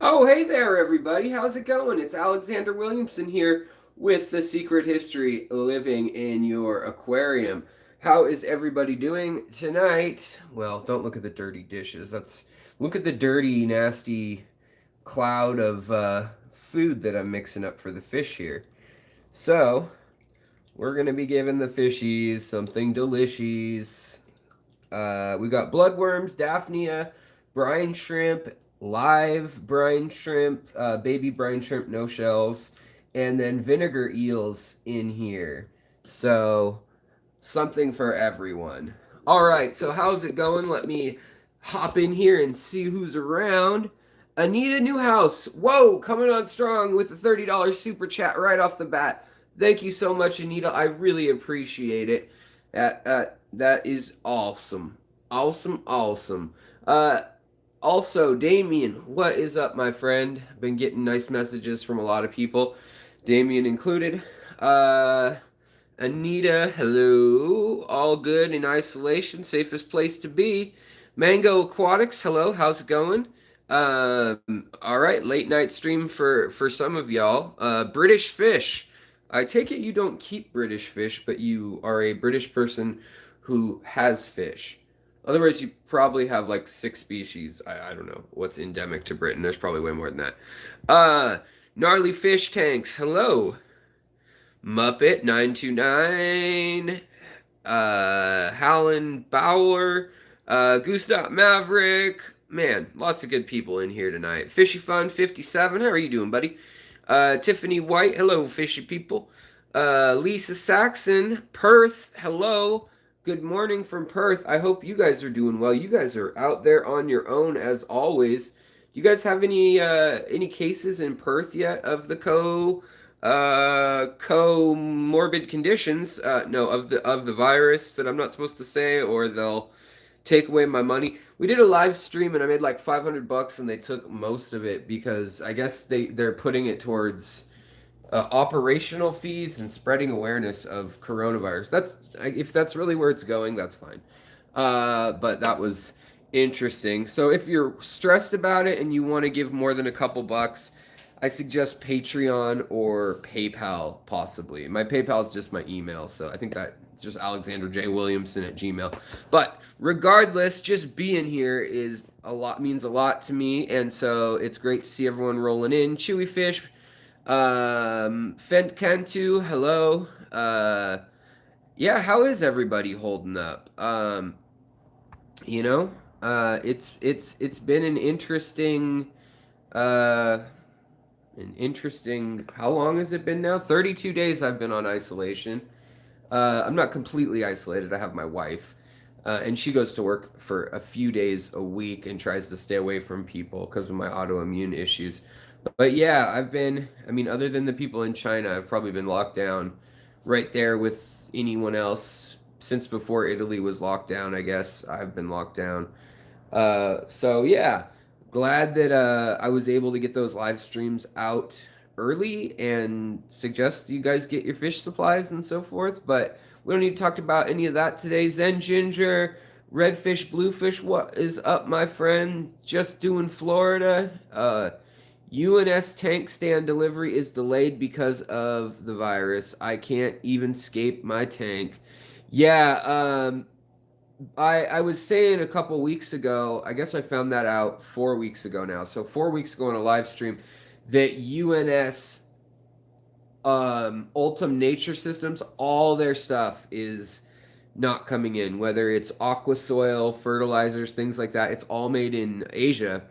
Oh, hey there, everybody. How's it going? It's Alexander Williamson here with The Secret History Living in Your Aquarium. How is everybody doing tonight? Well, don't look at the dirty dishes. Look at the dirty, nasty cloud of food that I'm mixing up for the fish here. So, we're going to be giving the fishies something delicious. We got bloodworms, Daphnia, brine shrimp, live brine shrimp, baby brine shrimp, no shells, and then vinegar eels in here. So, something for everyone. All right, so how's it going? Let me hop in here and see who's around. Anita Newhouse, whoa, coming on strong with a $30 super chat right off the bat. Thank you so much, Anita. I really appreciate it. That is awesome. Awesome, awesome. Uh, Also, Damien, what is up, my friend? Been getting nice messages from a lot of people, Damien included. Uh, Anita, hello. All good in isolation, safest place to be. Mango Aquatics, hello. How's it going? All right, late night stream for some of y'all. British fish. I take it you don't keep British fish, but you are a British person who has fish. Otherwise, you probably have like six species. I don't know what's endemic to Britain. There's probably way more than that. Uh, Gnarly fish tanks. Hello. Muppet 929, Hallen Bauer, Gustav Maverick. Man, lots of good people in here tonight. Fishy Fun 57, how are you doing, buddy? Tiffany White, hello, fishy people. Lisa Saxon, Perth, hello. Good morning from Perth. I hope you guys are doing well. You guys are out there on your own as always. Do you guys have any cases in Perth yet of the comorbid conditions, no, of the virus that I'm not supposed to say, or they'll take away my money. We did a live stream and I made like $500 and they took most of it because I guess they're putting it towards operational fees and spreading awareness of coronavirus. That's if that's really where it's going, that's fine. But that was interesting. So if you're stressed about it and you want to give more than a couple bucks, I suggest Patreon or PayPal, possibly. My PayPal is just my email, so I think that it's just Alexander J. Williamson at Gmail. But regardless, just being here is a lot means a lot to me, and so it's great to see everyone rolling in. Chewy Fish, Fent Cantu, hello. Yeah, how is everybody holding up? You know, it's been uh an interesting. How long has it been now? 32 days I've been on isolation. I'm not completely isolated. I have my wife, and she goes to work for a few days a week and tries to stay away from people because of my autoimmune issues. But yeah, I've been. I mean, other than the people in China, I've probably been locked down right there with anyone else since before Italy was locked down. I guess I've been locked down. So yeah, glad that I was able to get those live streams out early and suggest you guys get your fish supplies and so forth. But we don't need to talk about any of that today. Zen Ginger, Redfish, Bluefish, what is up, my friend? Just doing Florida. UNS tank stand delivery is delayed because of the virus. I can't even scape my tank. Yeah, I was saying a couple weeks ago, I guess I found that out 4 weeks ago now. So 4 weeks ago on a live stream, that UNS Ultim Nature Systems, all their stuff is not coming in. Whether it's aqua soil, fertilizers, things like that, it's all made in Asia,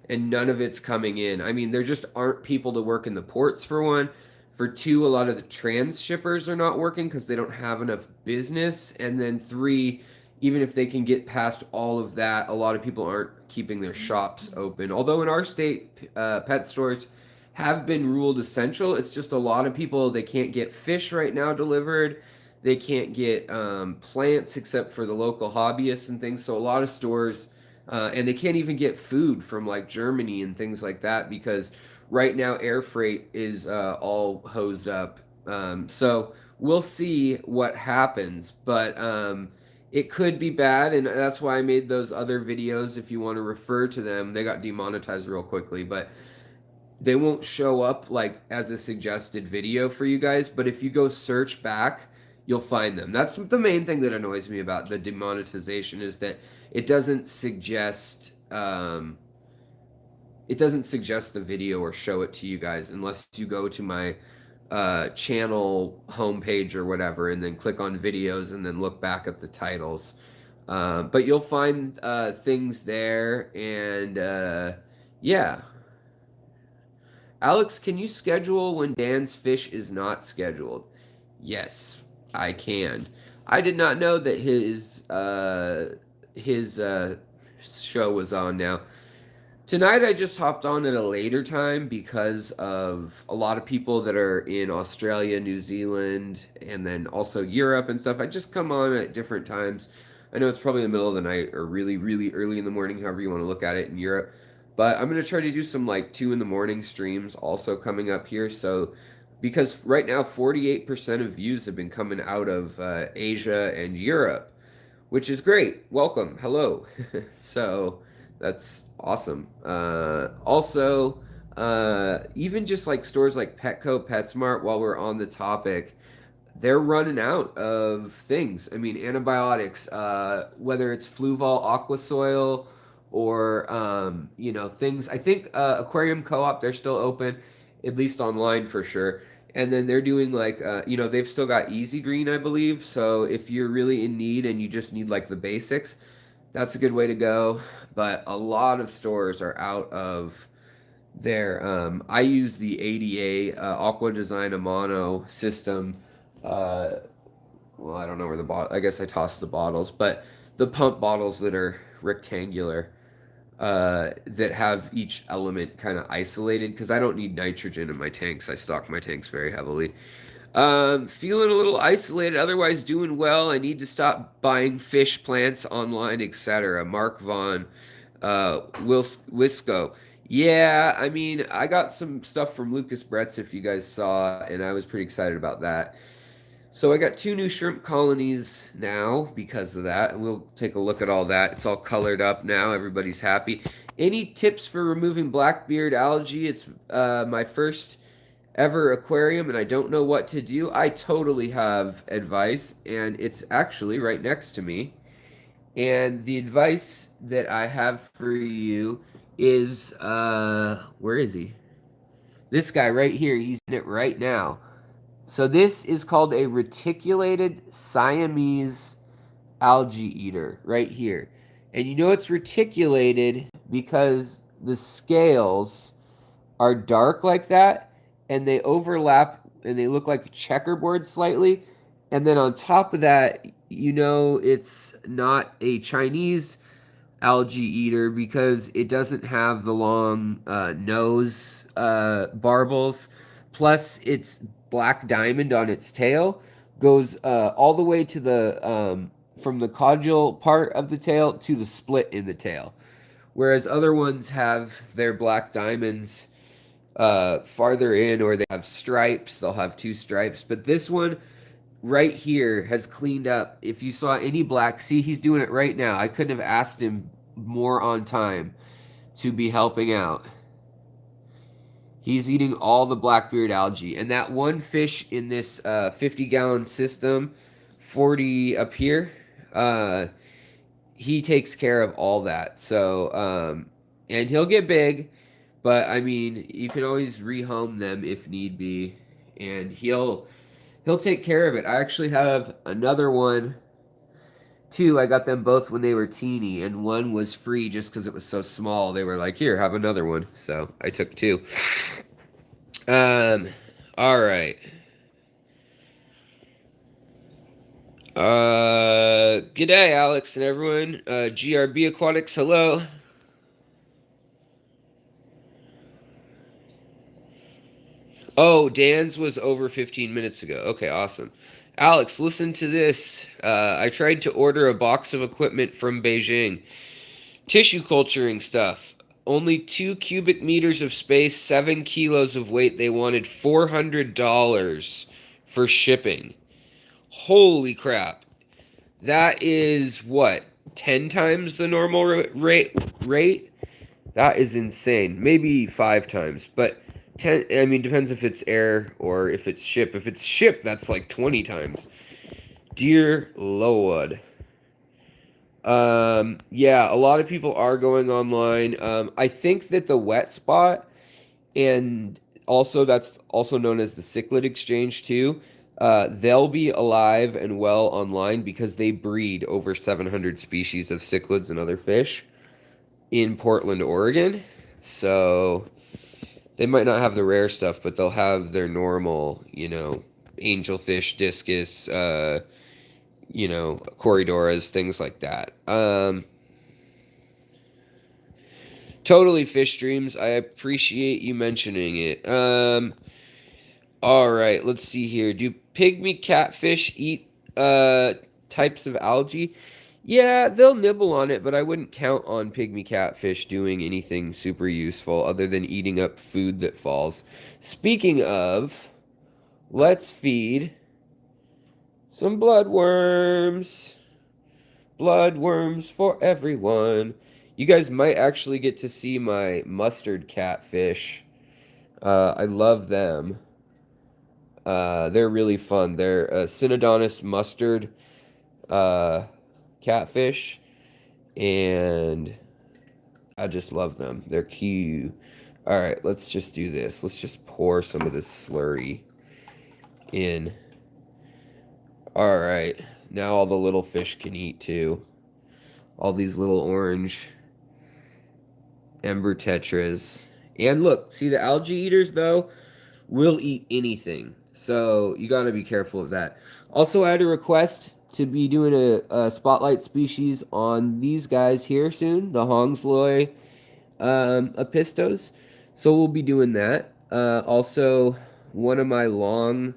and none of it's coming in. I mean, there just aren't people to work in the ports for one. For two, a lot of the transshippers are not working because they don't have enough business. And then three, even if they can get past all of that, a lot of people aren't keeping their shops open. Although in our state, pet stores have been ruled essential. It's just a lot of people, they can't get fish right now delivered. They can't get plants except for the local hobbyists and things. So a lot of stores, and they can't even get food from like Germany and things like that because right now air freight is all hosed up. So we'll see what happens. But it could be bad, and that's why I made those other videos. If you want to refer to them, they got demonetized real quickly, but they won't show up like as a suggested video for you guys. But if you go search back, you'll find them. That's the main thing that annoys me about the demonetization, is that it doesn't suggest the video or show it to you guys unless you go to my channel homepage or whatever, and then click on videos and then look back at the titles. But you'll find things there, and yeah. Alex, can you schedule when Dan's fish is not scheduled? Yes, I can. I did not know that his show was on now. Tonight I just hopped on at a later time because of a lot of people that are in Australia, New Zealand, and then also Europe and stuff. I just come on at different times. I know it's probably in the middle of the night or really, really early in the morning, however you want to look at it in Europe. But I'm going to try to do some like 2 in the morning streams also coming up here. So, because right now 48% of views have been coming out of Asia and Europe, which is great. Welcome. Hello. So, that's awesome. Also, even just like stores like Petco, PetSmart, while we're on the topic, they're running out of things. I mean, antibiotics, whether it's Fluval Aquasoil or, things. I think Aquarium Co-op, they're still open, at least online for sure. And then they're doing like, they've still got Easy Green, I believe. So if you're really in need and you just need like the basics, that's a good way to go. But a lot of stores are out of their. I use the ADA Aqua Design Amano system. Well, I don't know where the bottle. I guess I tossed the bottles, but the pump bottles that are rectangular, that have each element kind of isolated, because I don't need nitrogen in my tanks. I stock my tanks very heavily. Feeling a little isolated, otherwise doing well. I need to stop buying fish plants online, etc. Mark Vaughn, Wisco. Yeah, I mean, I got some stuff from Lucas Bretz, if you guys saw, and I was pretty excited about that. So I got 2 new shrimp colonies now because of that, and we'll take a look at all that. It's all colored up now. Everybody's happy. Any tips for removing blackbeard algae? It's my first ever aquarium, and I don't know what to do. I totally have advice, and it's actually right next to me. And the advice that I have for you is, where is he? This guy right here. He's in it right now. So this is called a reticulated Siamese algae eater right here. And you know it's reticulated because the scales are dark like that, and they overlap and they look like a checkerboard slightly. And then on top of that, it's not a Chinese algae eater because it doesn't have the long nose barbels. Plus, its black diamond on its tail goes all the way to the from the caudal part of the tail to the split in the tail. Whereas other ones have their black diamonds farther in, or they have stripes. They'll have 2 stripes. But this one right here has cleaned up. If you saw any black, see, he's doing it right now. I couldn't have asked him more on time to be helping out. He's eating all the blackbeard algae. And that one fish in this 50-gallon system, 40 up here, he takes care of all that. So, and he'll get big, but I mean, you can always rehome them if need be, and he'll take care of it. I actually have another one too. I got them both when they were teeny, and one was free just because it was so small. They were like, "Here, have another one." So I took 2. All right. Good day, Alex and everyone. GRB Aquatics, hello. Oh, Dan's was over 15 minutes ago. Okay, awesome. Alex, listen to this. I tried to order a box of equipment from Beijing. Tissue culturing stuff. Only 2 cubic meters of space, 7 kilos of weight. They wanted $400 for shipping. Holy crap. That is what, 10 times the normal rate? That is insane. Maybe 5 times, but 10, I mean, depends if it's air or if it's ship. If it's ship, that's like 20 times. Dear Lord. Yeah, a lot of people are going online. I think that the wet spot, and also that's also known as the cichlid exchange too, they'll be alive and well online because they breed over 700 species of cichlids and other fish in Portland, Oregon. So they might not have the rare stuff, but they'll have their normal, angelfish, discus, corridoras, things like that. Totally fish streams. I appreciate you mentioning it. All right, let's see here. Do pygmy catfish eat types of algae? Yeah, they'll nibble on it, but I wouldn't count on pygmy catfish doing anything super useful other than eating up food that falls. Speaking of, let's feed some bloodworms. Bloodworms for everyone. You guys might actually get to see my mustard catfish. I love them. They're really fun. They're a Synodontis mustard catfish, and I just love them. They're cute. All right, let's just do this. Let's just pour some of this slurry in. All right, now all the little fish can eat too. All these little orange ember tetras. And look, see the algae eaters though will eat anything. So you gotta be careful of that. Also, I had a request to be doing a spotlight species on these guys here soon, the Hongsloy apistos. So we'll be doing that. Also, one of my long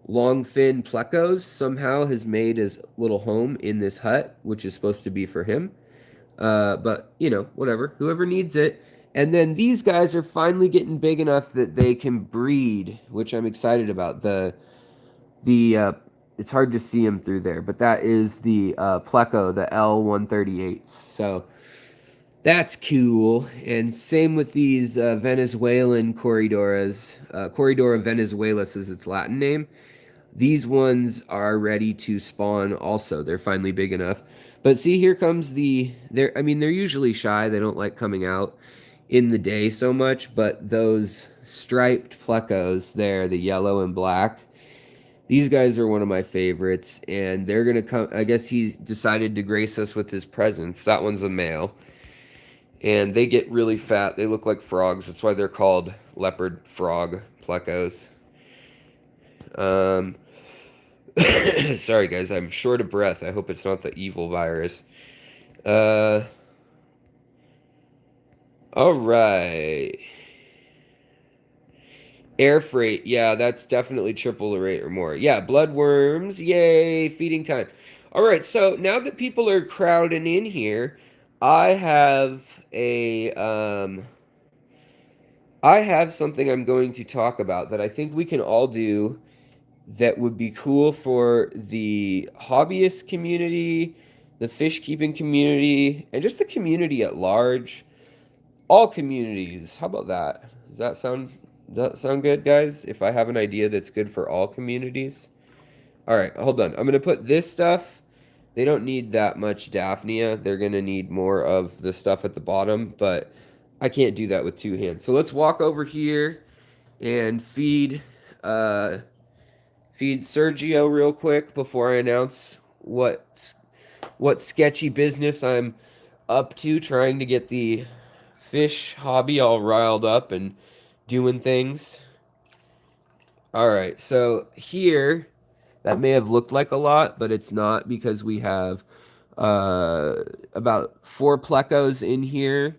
fin plecos somehow has made his little home in this hut, which is supposed to be for him. But, whatever. Whoever needs it. And then these guys are finally getting big enough that they can breed, which I'm excited about. It's hard to see them through there, but that is the Pleco, the L138. So that's cool. And same with these Venezuelan corridoras. Corridora venezuelas is its Latin name. These ones are ready to spawn also. They're finally big enough. But see, here comes they're usually shy. They don't like coming out in the day so much, but those striped plecos there, the yellow and black, these guys are one of my favorites, and they're going to come. I guess he decided to grace us with his presence. That one's a male, and they get really fat. They look like frogs. That's why they're called leopard frog plecos. Sorry guys, I'm short of breath. I hope it's not the evil virus. All right. Air freight, yeah, that's definitely triple the rate or more. Yeah, bloodworms, yay, feeding time. All right, so now that people are crowding in here, I have something I'm going to talk about that I think we can all do that would be cool for the hobbyist community, the fish keeping community, and just the community at large. All communities. How about that? Does that sound good, guys? If I have an idea that's good for all communities. All right, hold on. I'm going to put this stuff. They don't need that much Daphnia. They're going to need more of the stuff at the bottom, but I can't do that with two hands. So let's walk over here and feed Sergio real quick before I announce what sketchy business I'm up to, trying to get the fish hobby all riled up and doing things. All right, so here, that may have looked like a lot, but it's not, because we have about 4 plecos in here.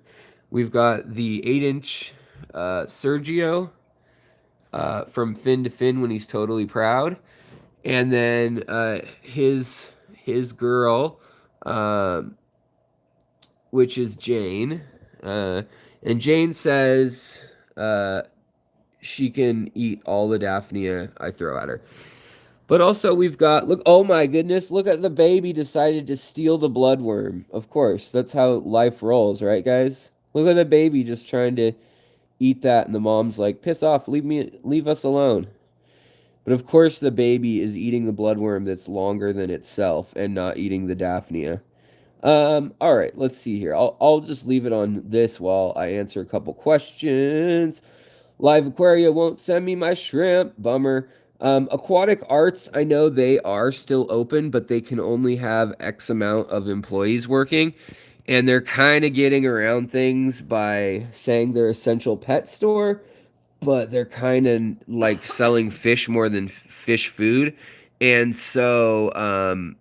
We've got the 8-inch Sergio from fin to fin when he's totally proud, and then his girl, which is Jane, and Jane says she can eat all the Daphnia I throw at her. But also we've got, look, oh my goodness, look at the baby decided to steal the bloodworm. Of course, that's how life rolls, right, guys? Look at the baby just trying to eat that, and the mom's like, piss off, leave us alone. But of course the baby is eating the bloodworm that's longer than itself and not eating the Daphnia. All right, let's see here. I'll just leave it on this while I answer a couple questions. Live Aquaria won't send me my shrimp. Bummer. Aquatic Arts, I know they are still open, but they can only have X amount of employees working. And they're kind of getting around things by saying they're essential pet store, but they're kind of like selling fish more than fish food. And so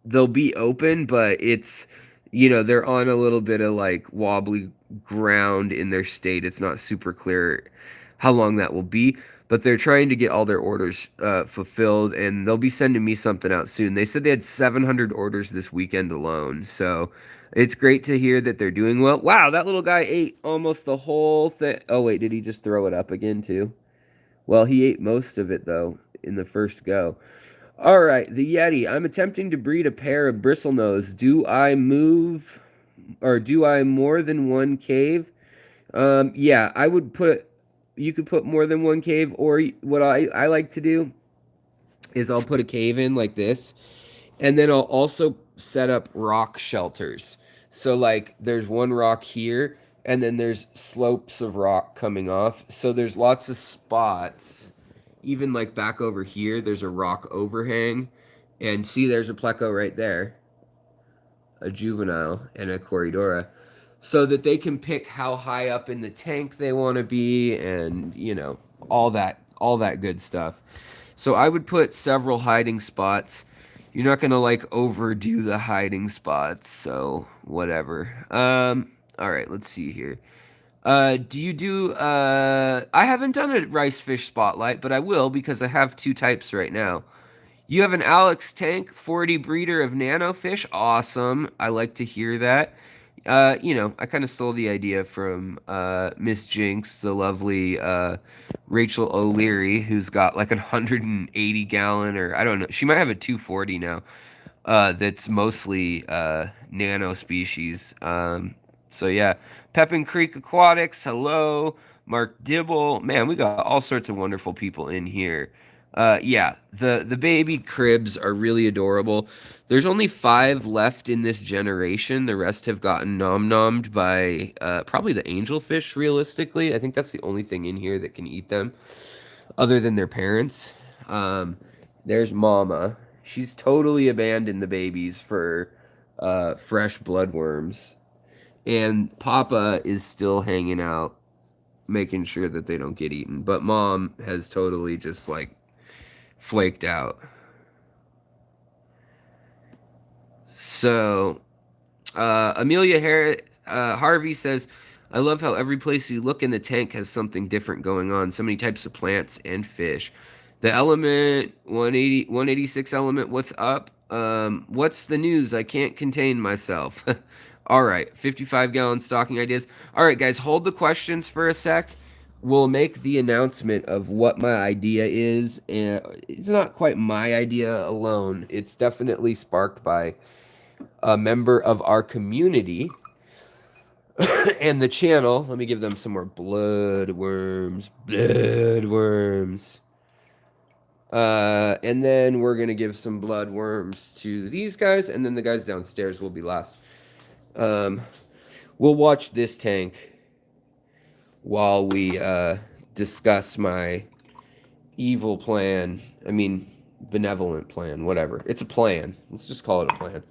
they'll be open, but it's, they're on a little bit of like wobbly ground in their state. It's not super clear how long that will be, but they're trying to get all their orders fulfilled, and they'll be sending me something out soon. They said they had 700 orders this weekend alone, so it's great to hear that they're doing well. Wow, that little guy ate almost the whole thing. Oh, wait, did he just throw it up again, too? Well, he ate most of it, though, in the first go. All right, the Yeti. I'm attempting to breed a pair of bristlenose. Do I move, or do I more than one cave? Yeah, I would you could put more than one cave, or what I like to do is I'll put a cave in like this, and then I'll also set up rock shelters. So like there's one rock here, and then there's slopes of rock coming off. So there's lots of spots. Even like back over here, there's a rock overhang. And see, there's a Pleco right there. A juvenile and a Corridora. So that they can pick how high up in the tank they want to be, and, all that good stuff. So I would put several hiding spots. You're not going to like overdo the hiding spots, so whatever. All right, let's see here. Do you do I haven't done a rice fish spotlight, but I will because I have two types right now. You have an Alex Tank 40 breeder of nanofish. Awesome. I like to hear that. I kind of stole the idea from Miss Jinx, the lovely Rachel O'Leary, who's got like 180 gallon, or I don't know. She might have a 240 now. That's mostly nano species. So yeah, Pepin Creek Aquatics. Hello, Mark Dibble. Man, we got all sorts of wonderful people in here. Yeah, the baby cribs are really adorable. There's only 5 left in this generation. The rest have gotten nom-nommed by probably the angelfish, realistically. I think that's the only thing in here that can eat them, other than their parents. There's Mama. She's totally abandoned the babies for fresh bloodworms. And Papa is still hanging out, making sure that they don't get eaten. But Mom has totally just like flaked out. So, Amelia Harvey says, I love how every place you look in the tank has something different going on. So many types of plants and fish. The element, 186 element, what's up? What's the news? I can't contain myself. All right, 55-gallon stocking ideas. All right, guys, hold the questions for a sec. We'll make the announcement of what my idea is, and it's not quite my idea alone. It's definitely sparked by a member of our community and the channel. Let me give them some more bloodworms. And then we're going to give some bloodworms to these guys, and then the guys downstairs will be last. We'll watch this tank while we discuss my evil plan. I mean, benevolent plan, whatever. It's a plan. Let's just call it a plan.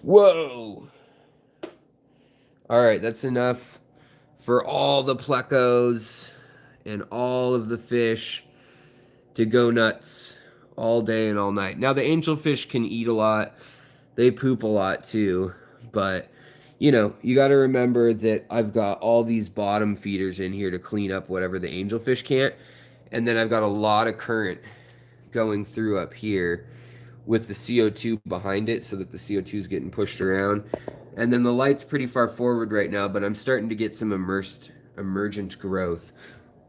Whoa! Alright, that's enough for all the plecos and all of the fish to go nuts all day and all night. Now, the angelfish can eat a lot. They poop a lot, too. But, you got to remember that I've got all these bottom feeders in here to clean up whatever the angelfish can't. And then I've got a lot of current going through up here with the CO2 behind it so that the CO2 is getting pushed around. And then the light's pretty far forward right now, but I'm starting to get some emergent growth.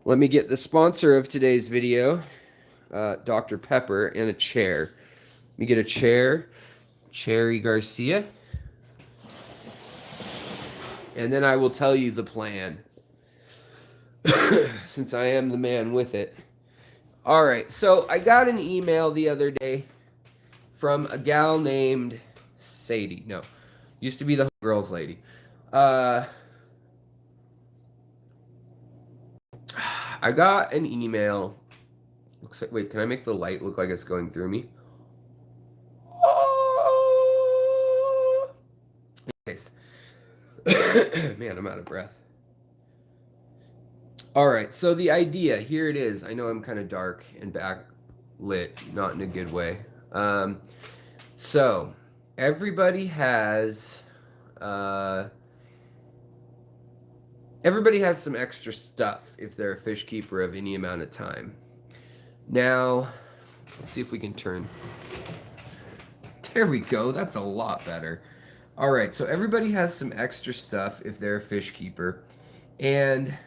Let me get the sponsor of today's video. Dr. Pepper and a chair. Let me get a chair. Cherry Garcia. And then I will tell you the plan. Since I am the man with it. All right, so I got an email the other day from a gal named Sadie. No, used to be the girls lady. I got an email. Looks like, wait, can I make the light look like it's going through me? Nice. Man, I'm out of breath. All right, so the idea, here it is. I know I'm kind of dark and backlit, not in a good way. So everybody has some extra stuff if they're a fish keeper of any amount of time. Now, let's see if we can turn. There we go. That's a lot better. All right, so everybody has some extra stuff if they're a fish keeper, and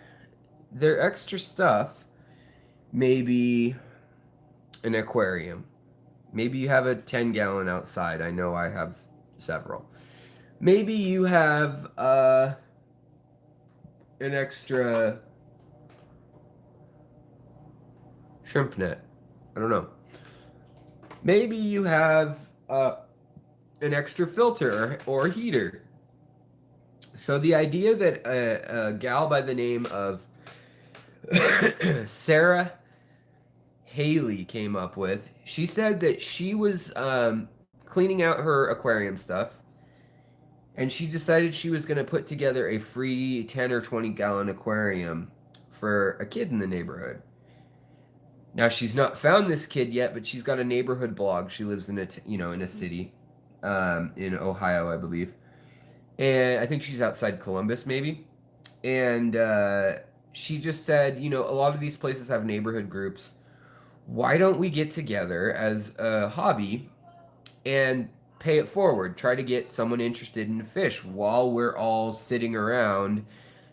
their extra stuff may be an aquarium. Maybe you have a 10-gallon outside. I know I have several. Maybe you have an extra shrimp net. I don't know. Maybe you have an extra filter or heater. So the idea that a gal by the name of Sarah Haley came up with, she said that she was cleaning out her aquarium stuff, and she decided she was going to put together a free 10 or 20-gallon aquarium for a kid in the neighborhood. Now, she's not found this kid yet, but she's got a neighborhood blog. She lives in a city in Ohio, I believe, and I think she's outside Columbus, maybe. And she just said, a lot of these places have neighborhood groups. Why don't we get together as a hobby and pay it forward? Try to get someone interested in fish while we're all sitting around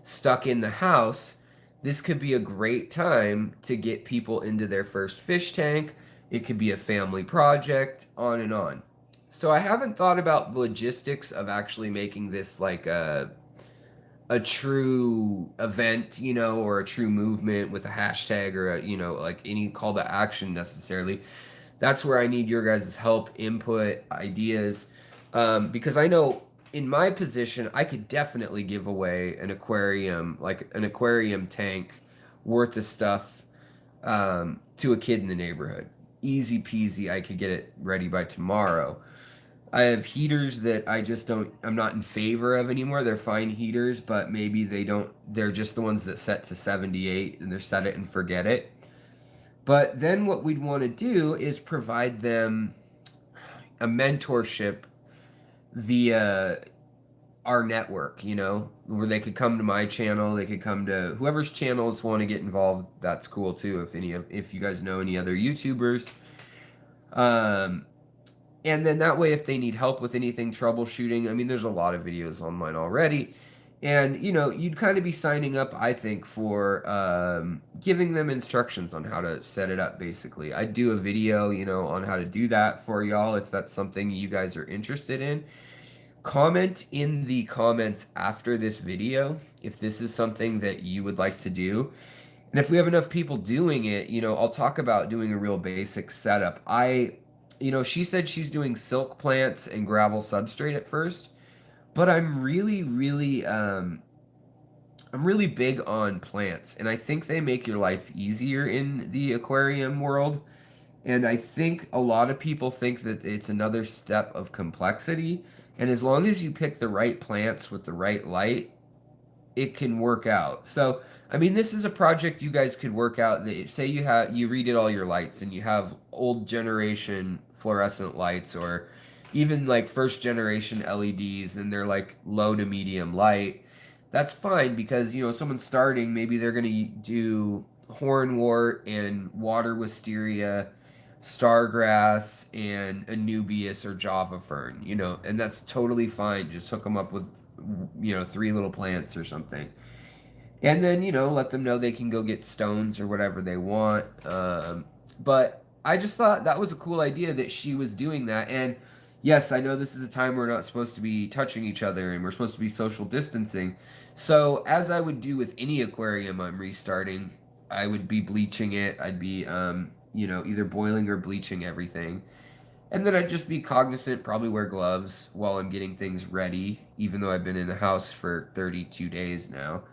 stuck in the house. This could be a great time to get people into their first fish tank. It could be a family project, on and on. So I haven't thought about the logistics of actually making this like a true event, or a true movement with a hashtag or like any call to action necessarily. That's where I need your guys' help, input, ideas, because I know in my position, I could definitely give away an aquarium, like an aquarium tank worth of stuff to a kid in the neighborhood. Easy peasy, I could get it ready by tomorrow. I have heaters that I'm not in favor of anymore. They're fine heaters, but maybe they're just the ones that set to 78 and they're set it and forget it. But then what we'd want to do is provide them a mentorship via our network, where they could come to my channel, they could come to whoever's channels want to get involved. That's cool too. If you guys know any other YouTubers, and then that way, if they need help with anything, troubleshooting, I mean, there's a lot of videos online already. And, you'd kind of be signing up, I think, for giving them instructions on how to set it up, basically. I'd do a video, on how to do that for y'all if that's something you guys are interested in. Comment in the comments after this video if this is something that you would like to do. And if we have enough people doing it, I'll talk about doing a real basic setup. She said she's doing silk plants and gravel substrate at first, but I'm really big on plants, and I think they make your life easier in the aquarium world. And I think a lot of people think that it's another step of complexity, and as long as you pick the right plants with the right light, it can work out. So, I mean, this is a project you guys could work out. Say you redid all your lights and you have old generation fluorescent lights, or even like first generation LEDs, and they're like low to medium light. That's fine, because someone's starting, maybe they're going to do hornwort and water wisteria, stargrass, and anubias or java fern, and that's totally fine. Just hook them up with 3 little plants or something. And then, let them know they can go get stones or whatever they want. But I just thought that was a cool idea that she was doing that. And yes, I know this is a time we're not supposed to be touching each other and we're supposed to be social distancing. So, as I would do with any aquarium I'm restarting, I would be bleaching it. I'd be, either boiling or bleaching everything. And then I'd just be cognizant, probably wear gloves while I'm getting things ready, even though I've been in the house for 32 days now.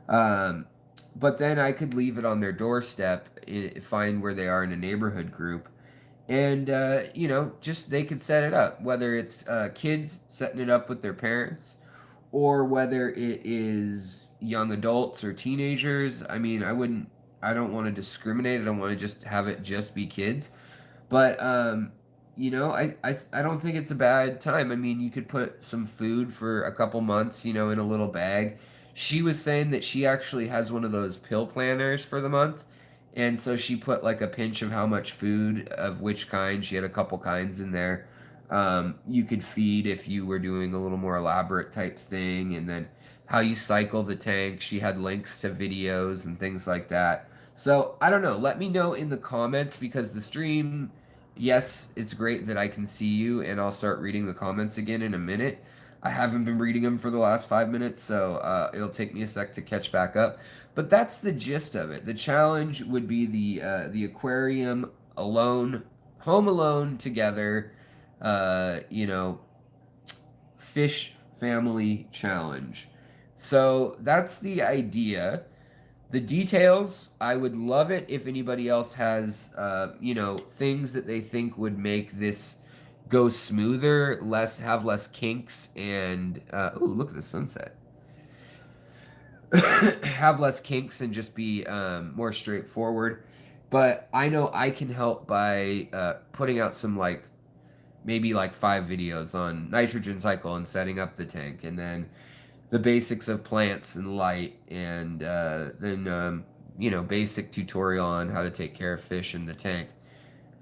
Um, but then I could leave it on their doorstep, find where they are in a neighborhood group, and just they could set it up. Whether it's kids setting it up with their parents, or whether it is young adults or teenagers. I mean, I don't want to discriminate. I don't want to just have it just be kids. But I don't think it's a bad time. I mean, you could put some food for a couple months, in a little bag. She was saying that she actually has one of those pill planners for the month. And so she put like a pinch of how much food of which kind. She had a couple kinds in there. You could feed if you were doing a little more elaborate type thing, and then how you cycle the tank. She had links to videos and things like that. So I don't know. Let me know in the comments, because the stream, yes, it's great that I can see you, and I'll start reading the comments again in a minute. I haven't been reading them for the last 5 minutes, so it'll take me a sec to catch back up. But that's the gist of it. The challenge would be the aquarium alone, home alone together, fish family challenge. So that's the idea. The details, I would love it if anybody else has, things that they think would make this go smoother, have less kinks, and ooh, look at the sunset. Have less kinks and just be more straightforward. But I know I can help by putting out some maybe 5 videos on nitrogen cycle and setting up the tank, and then the basics of plants and light, and then basic tutorial on how to take care of fish in the tank,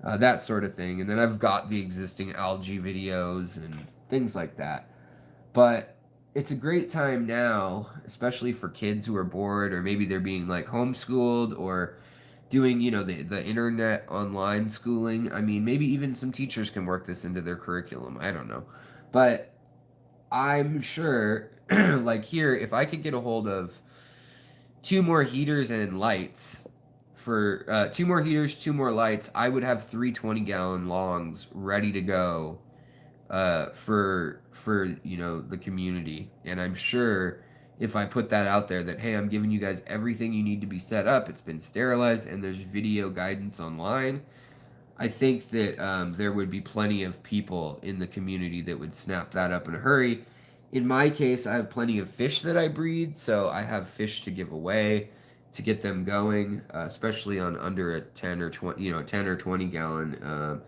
that sort of thing. And then I've got the existing algae videos and things like that. But it's a great time now, especially for kids who are bored, or maybe they're being homeschooled, or doing the internet online schooling. I mean, maybe even some teachers can work this into their curriculum. I don't know, but I'm sure, here, if I could get a hold of 2 more heaters and lights, for 2 more heaters, 2 more lights, I would have 3 20-gallon longs ready to go for the community. And I'm sure if I put that out there, that hey, I'm giving you guys everything you need to be set up, it's been sterilized, and there's video guidance online, I think that there would be plenty of people in the community that would snap that up in a hurry. In my case, I have plenty of fish that I breed, so I have fish to give away to get them going, especially on under a 10 or 20, 10 or 20 gallon.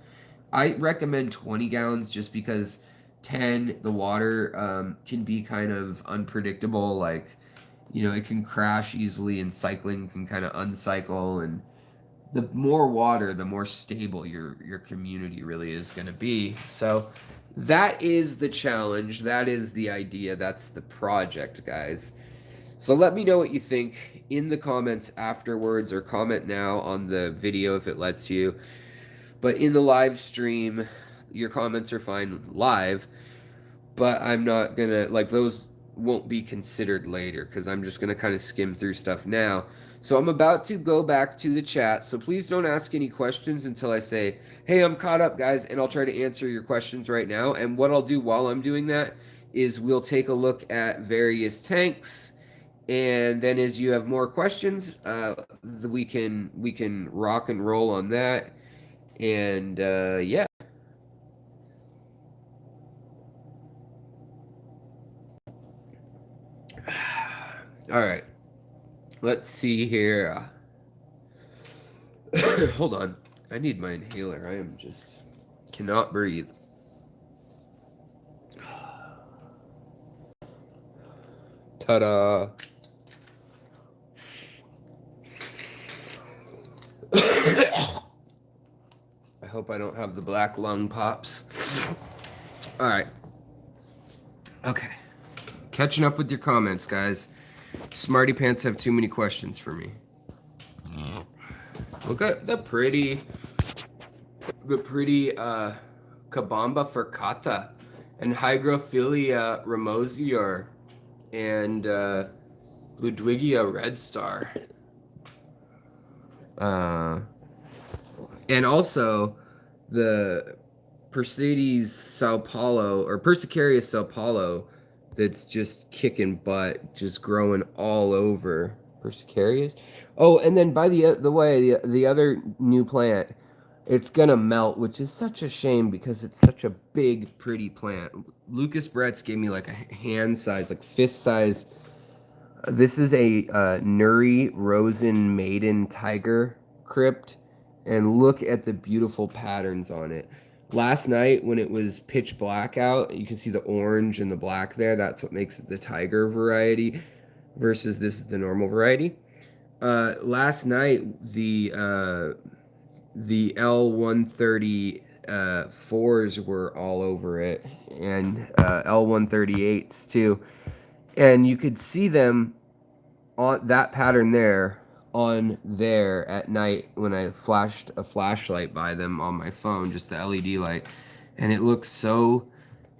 I recommend 20 gallons just because 10, the water can be kind of unpredictable. It can crash easily, and cycling can kind of uncycle, and the more water, the more stable your community really is going to be. So that is the challenge. That is the idea. That's the project, guys. So let me know what you think in the comments afterwards, or comment now on the video if it lets you. But in the live stream, your comments are fine live, but I'm not going to, those won't be considered later, because I'm just going to kind of skim through stuff now. So I'm about to go back to the chat, so please don't ask any questions until I say, hey, I'm caught up, guys, and I'll try to answer your questions right now. And what I'll do while I'm doing that is we'll take a look at various tanks, and then as you have more questions, we can rock and roll on that. And yeah. All right. Let's see here. Hold on. I need my inhaler. I am just cannot breathe. Ta-da. I hope I don't have the black lung pops. All right. Okay. Catching up with your comments, guys. Smarty Pants have too many questions for me. Look at the pretty Cabamba furcata and Hygrophila ramosior and Ludwigia red star. And also the Persicarius Sao Paulo, or Persicarius Sao Paulo, that's just kicking butt, just growing all over. Persicarius. Oh, and then by the way, the other new plant, it's gonna melt, which is such a shame because it's such a big, pretty plant. Lucas Bretz gave me like a hand size, like fist size. This is a Nuri Rosen Maiden Tiger Crypt, and look at the beautiful patterns on it. Last night when it was pitch black out, you can see the orange and the black there. That's what makes it the tiger variety versus this is the normal variety. Last night the L134s were all over it, and L138s too. And you could see them on that pattern there on there at night when I flashed a flashlight by them on my phone, just the LED light, and it looks so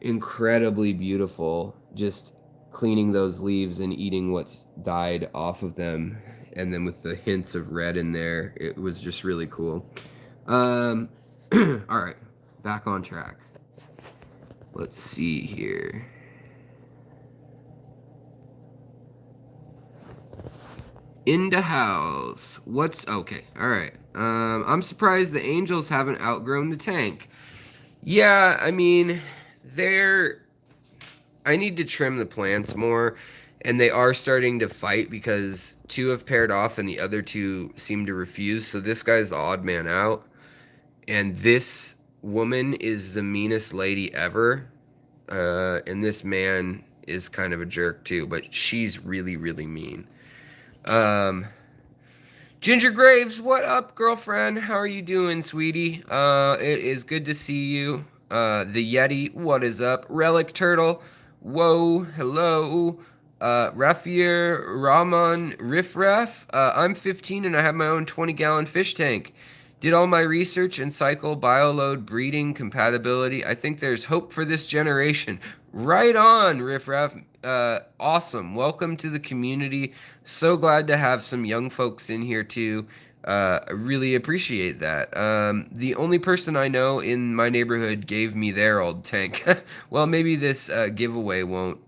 incredibly beautiful, just cleaning those leaves and eating what's died off of them, and then with the hints of red in there, it was just really cool. All right, back on track. Let's see here. In the house. What's okay? All right. I'm surprised the Angels haven't outgrown the tank. Yeah, I mean, I need to trim the plants more, and they are starting to fight because two have paired off and the other two seem to refuse. So this guy's the odd man out, and this woman is the meanest lady ever, and this man is kind of a jerk too, but she's really, really mean. Ginger Graves, what up, girlfriend? How are you doing, sweetie? It is good to see you. The Yeti, what is up? Relic Turtle, whoa, hello. Rafier Rahman Riffraff, I'm 15 and I have my own 20-gallon fish tank. Did all my research and cycle, bioload, breeding, compatibility. I think there's hope for this generation. Right on, Riffraff. Awesome. Welcome to the community. So glad to have some young folks in here too. I really appreciate that. The only person I know in my neighborhood gave me their old tank. Well, maybe this giveaway won't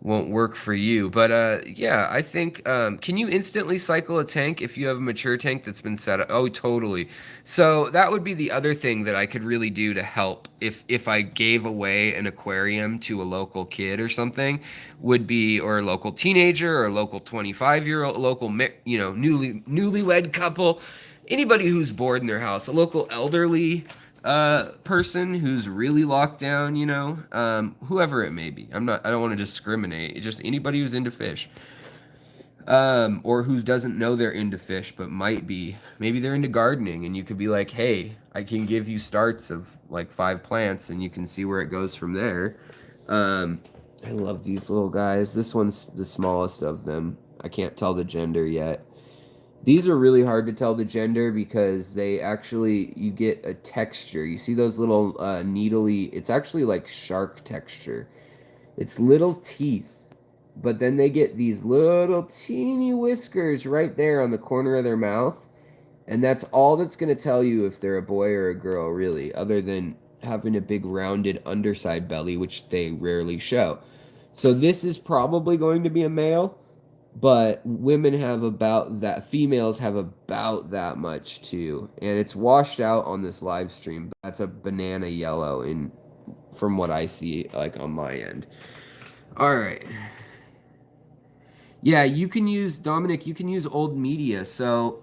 work for you, but yeah, I think can you instantly cycle a tank if you have a mature tank that's been set up? Oh, totally. So that would be the other thing that I could really do to help if I gave away an aquarium to a local kid or something, would be, or a local teenager or a local 25-year-old, local newlywed couple, anybody who's bored in their house, a local elderly person who's really locked down, whoever it may be. I don't want to discriminate. It's just anybody who's into fish, or who doesn't know they're into fish but might be. Maybe they're into gardening, and you could be like, hey, I can give you starts of like 5 plants, and you can see where it goes from there. I love these little guys. This one's the smallest of them. I can't tell the gender yet. These are really hard to tell the gender because you get a texture. You see those little needly, it's actually like shark texture. It's little teeth, but then they get these little teeny whiskers right there on the corner of their mouth. And that's all that's going to tell you if they're a boy or a girl, really, other than having a big rounded underside belly, which they rarely show. So this is probably going to be a male. But females have about that much too. And it's washed out on this live stream. That's a banana yellow from what I see, like on my end. All right. Yeah, Dominic, you can use old media. So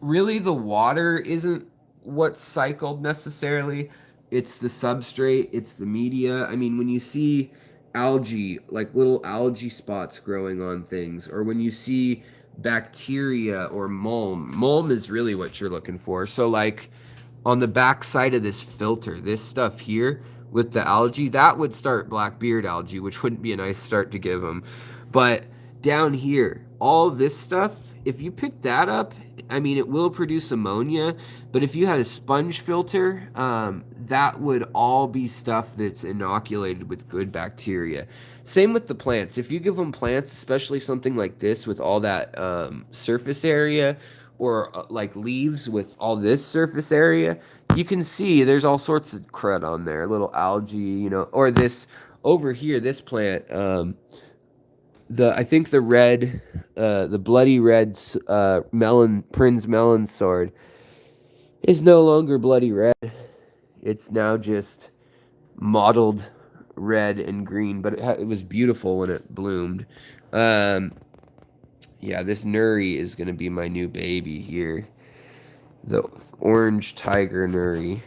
really the water isn't what's cycled necessarily. It's the substrate, it's the media. I mean, when you see algae, like little algae spots growing on things, or when you see bacteria or mulm is really what you're looking for. So like on the back side of this filter, this stuff here with the algae, that would start blackbeard algae, which wouldn't be a nice start to give them. But down here, all this stuff if you pick that up, I mean, it will produce ammonia, but if you had a sponge filter, that would all be stuff that's inoculated with good bacteria. Same with the plants. If you give them plants, especially something like this with all that surface area, or like leaves with all this surface area, you can see there's all sorts of crud on there, little algae, you know, or this over here, this plant, I think the red, the bloody red Prinz melon sword is no longer bloody red. It's now just mottled red and green, but it was beautiful when it bloomed. Yeah, this nuri is going to be my new baby here. The orange tiger nuri.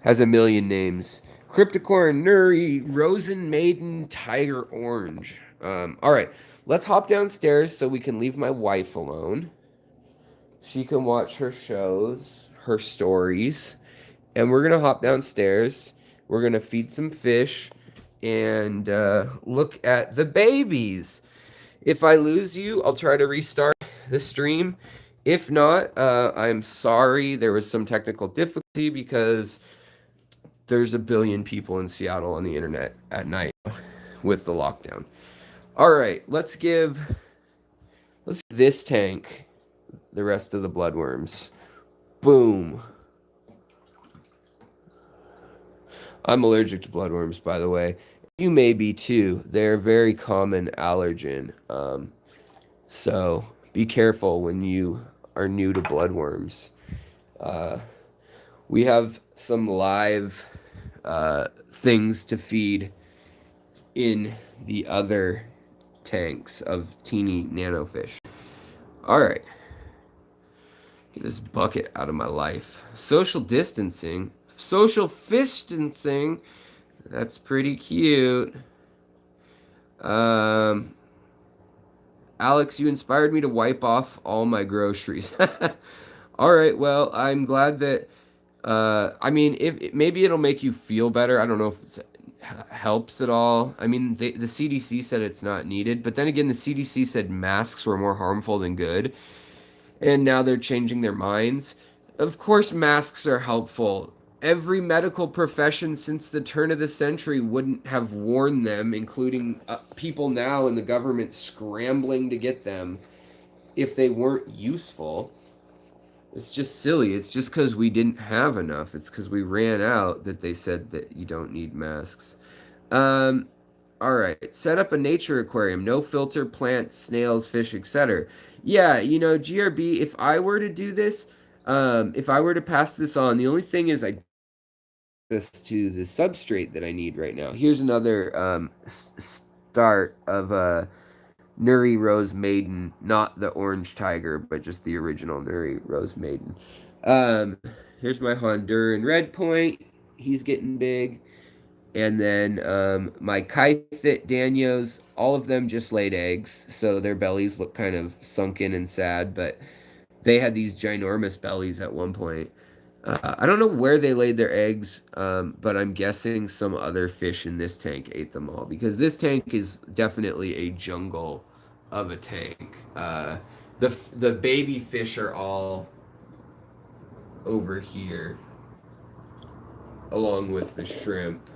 Has a million names. Cryptocorn, nuri, rosen maiden, tiger orange. All right, let's hop downstairs so we can leave my wife alone. She can watch her shows, her stories, and we're going to hop downstairs. We're going to feed some fish and look at the babies. If I lose you, I'll try to restart the stream. If not, I'm sorry. There was some technical difficulty because there's a billion people in Seattle on the internet at night with the lockdown. All right, let's give this tank the rest of the bloodworms. Boom. I'm allergic to bloodworms, by the way. You may be too. They're a very common allergen. So be careful when you are new to bloodworms. We have some live things to feed in the other tanks of teeny nanofish. All right. Get this bucket out of my life. Social distancing. Social fish distancing. That's pretty cute. Alex, you inspired me to wipe off all my groceries. All right, well, I'm glad that, I mean, if maybe it'll make you feel better. I don't know if it helps at all. I mean, the CDC said it's not needed, but then again, the CDC said masks were more harmful than good, and now they're changing their minds. Of course, masks are helpful. Every medical profession since the turn of the century wouldn't have worn them, including people now in the government scrambling to get them, if they weren't useful. It's just silly. It's just because we didn't have enough. It's because we ran out that they said that you don't need masks. All right. Set up a nature aquarium. No filter, plants, snails, fish, etc. Yeah, you know, GRB, if I were to do this, if I were to pass this on, the only thing is I access to the substrate that I need right now. Here's another start of Nuri Rose Maiden, not the Orange Tiger, but just the original Nuri Rose Maiden. Here's my Honduran Red Point. He's getting big. And then my Kythit Danios, all of them just laid eggs, so their bellies look kind of sunken and sad, but they had these ginormous bellies at one point. I don't know where they laid their eggs, but I'm guessing some other fish in this tank ate them all, because this tank is definitely a jungle of a tank. The baby fish are all over here, along with the shrimp.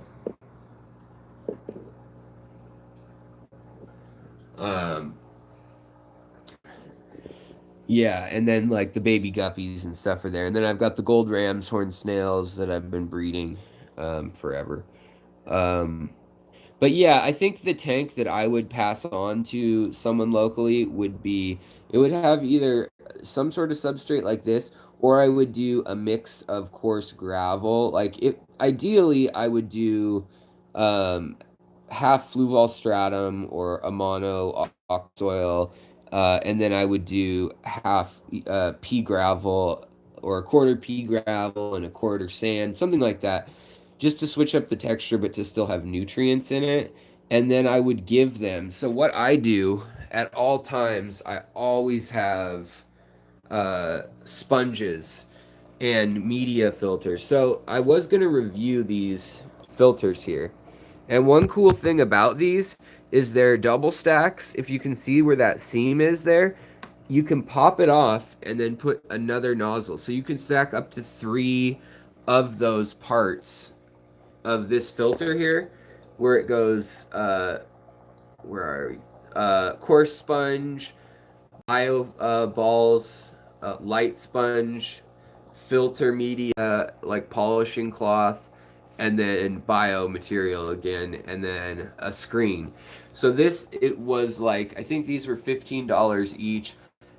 Yeah, and then like the baby guppies and stuff are there. And then I've got the gold rams, horned snails that I've been breeding forever. But yeah, I think the tank that I would pass on to someone locally would be, it would have either some sort of substrate like this, or I would do a mix of coarse gravel. Like, if ideally I would do half fluval stratum or a mono soil, and then I would do half pea gravel or a quarter pea gravel and a quarter sand, something like that, just to switch up the texture but to still have nutrients in it. And then I would give them, so what I do at all times, I always have sponges and media filters. So I was going to review these filters here. And one cool thing about these is they're double stacks. If you can see where that seam is there, you can pop it off and then put another nozzle. So you can stack up to 3 of those parts of this filter here, where it goes, where are we? Coarse sponge, bio balls, light sponge, filter media like polishing cloth, and then bio material again, and then a screen. So this, it was like, I think these were $15 each,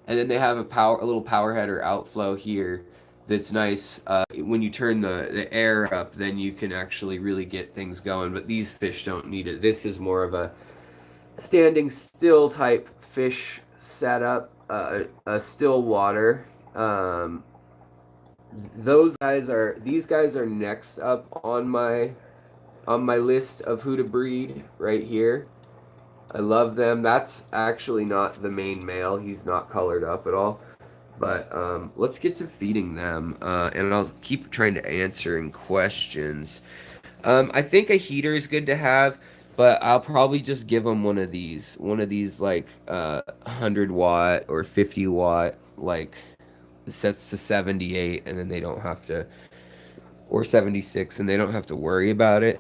and then they have a little power header outflow here that's nice. When you turn the air up, then you can actually really get things going, but these fish don't need it. This is more of a standing still type fish setup, a still water. These guys are next up on my list of who to breed right here. I love them. That's actually not the main male. He's not colored up at all. But let's get to feeding them, and I'll keep trying to answering questions. I think a heater is good to have, but I'll probably just give them one of these like 100 watt or 50 watt, like sets to 78, and then they don't have to, or 76, and they don't have to worry about it.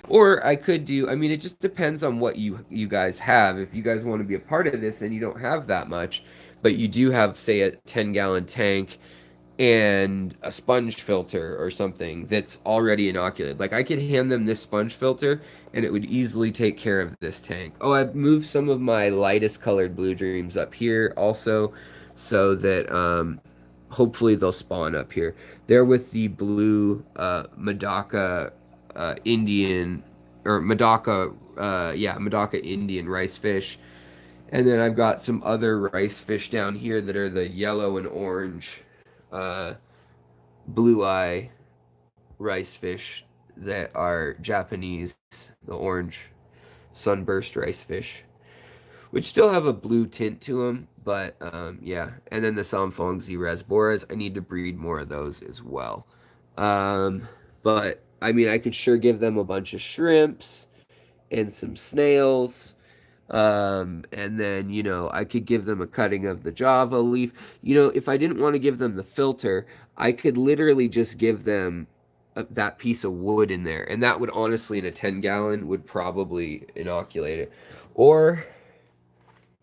Or I could do, I mean, it just depends on what you guys have. If you guys want to be a part of this and you don't have that much, but you do have, say, a 10-gallon tank and a sponge filter or something that's already inoculated. Like, I could hand them this sponge filter and it would easily take care of this tank. Oh, I've moved some of my lightest colored blue dreams up here also, so that hopefully they'll spawn up here. They're with the blue Medaka Indian, or Medaka, Medaka Indian rice fish. And then I've got some other rice fish down here that are the yellow and orange blue eye rice fish that are Japanese, the orange sunburst rice fish, which still have a blue tint to them, but yeah. And then the Samfongzi Rasboras, I need to breed more of those as well. But I mean, I could sure give them a bunch of shrimps and some snails. And then, you know, I could give them a cutting of the Java leaf. You know, if I didn't want to give them the filter, I could literally just give them that piece of wood in there. And that would honestly, in a 10-gallon, would probably inoculate it. Or,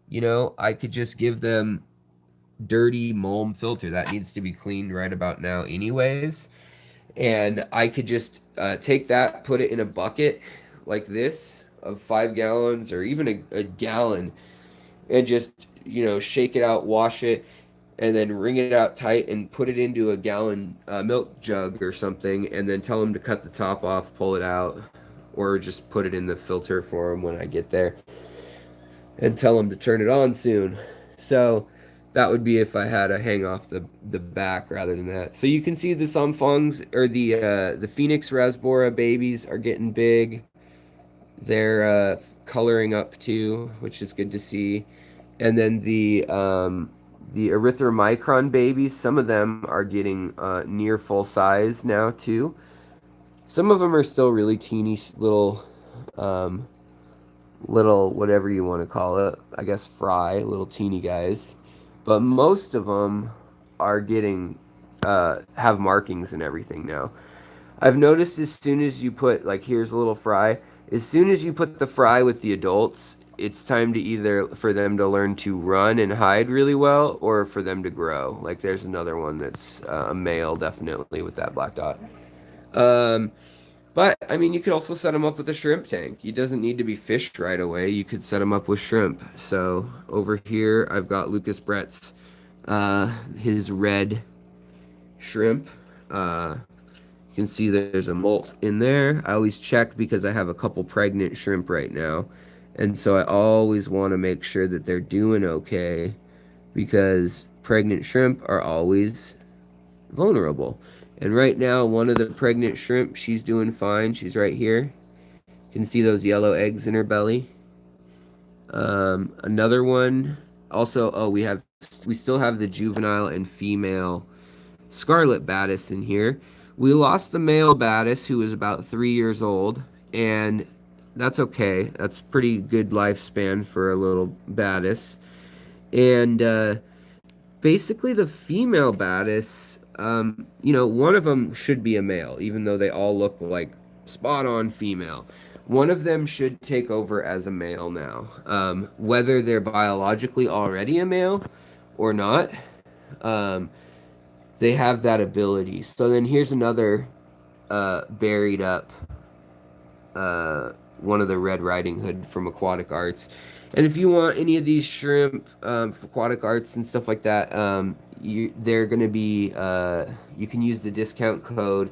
you know, I could just give them dirty Mulm filter. That needs to be cleaned right about now anyways. And I could just take that, put it in a bucket like this of 5 gallons or even a gallon, and just, you know, shake it out, wash it, and then wring it out tight and put it into a gallon milk jug or something, and then tell them to cut the top off, pull it out, or just put it in the filter for them when I get there, and tell them to turn it on soon. So that would be if I had to hang off the back rather than that. So you can see the Samfongs, or the Phoenix Rasbora babies are getting big. They're coloring up too, which is good to see. And then the erythromicron babies, some of them are getting near full size now too. Some of them are still really teeny little, little whatever you want to call it. I guess fry, little teeny guys. But most of them are getting, have markings and everything now. I've noticed as soon as you put, like, here's a little fry. As soon as you put the fry with the adults, it's time to either for them to learn to run and hide really well, or for them to grow. Like, there's another one that's a male, definitely, with that black dot. But, I mean, you could also set them up with a shrimp tank. He doesn't need to be fished right away. You could set them up with shrimp. So, over here, I've got Lucas Bretz, his red shrimp. You can see there's a molt in there. I always check because I have a couple pregnant shrimp right now. And so I always want to make sure that they're doing okay, because pregnant shrimp are always vulnerable. And right now, one of the pregnant shrimp, she's doing fine. She's right here. You can see those yellow eggs in her belly. Another one, also, oh, we still have the juvenile and female scarlet Battis in here. We lost the male Battis, who was about 3 years old, and that's okay. That's pretty good lifespan for a little Battis. And basically the female Battis, you know, one of them should be a male, even though they all look like spot on female. One of them should take over as a male now. Whether they're biologically already a male or not, um, they have that ability. So then here's another buried up one of the Red Riding Hood from Aquatic Arts. And if you want any of these shrimp for Aquatic Arts and stuff like that, they're going to be, you can use the discount code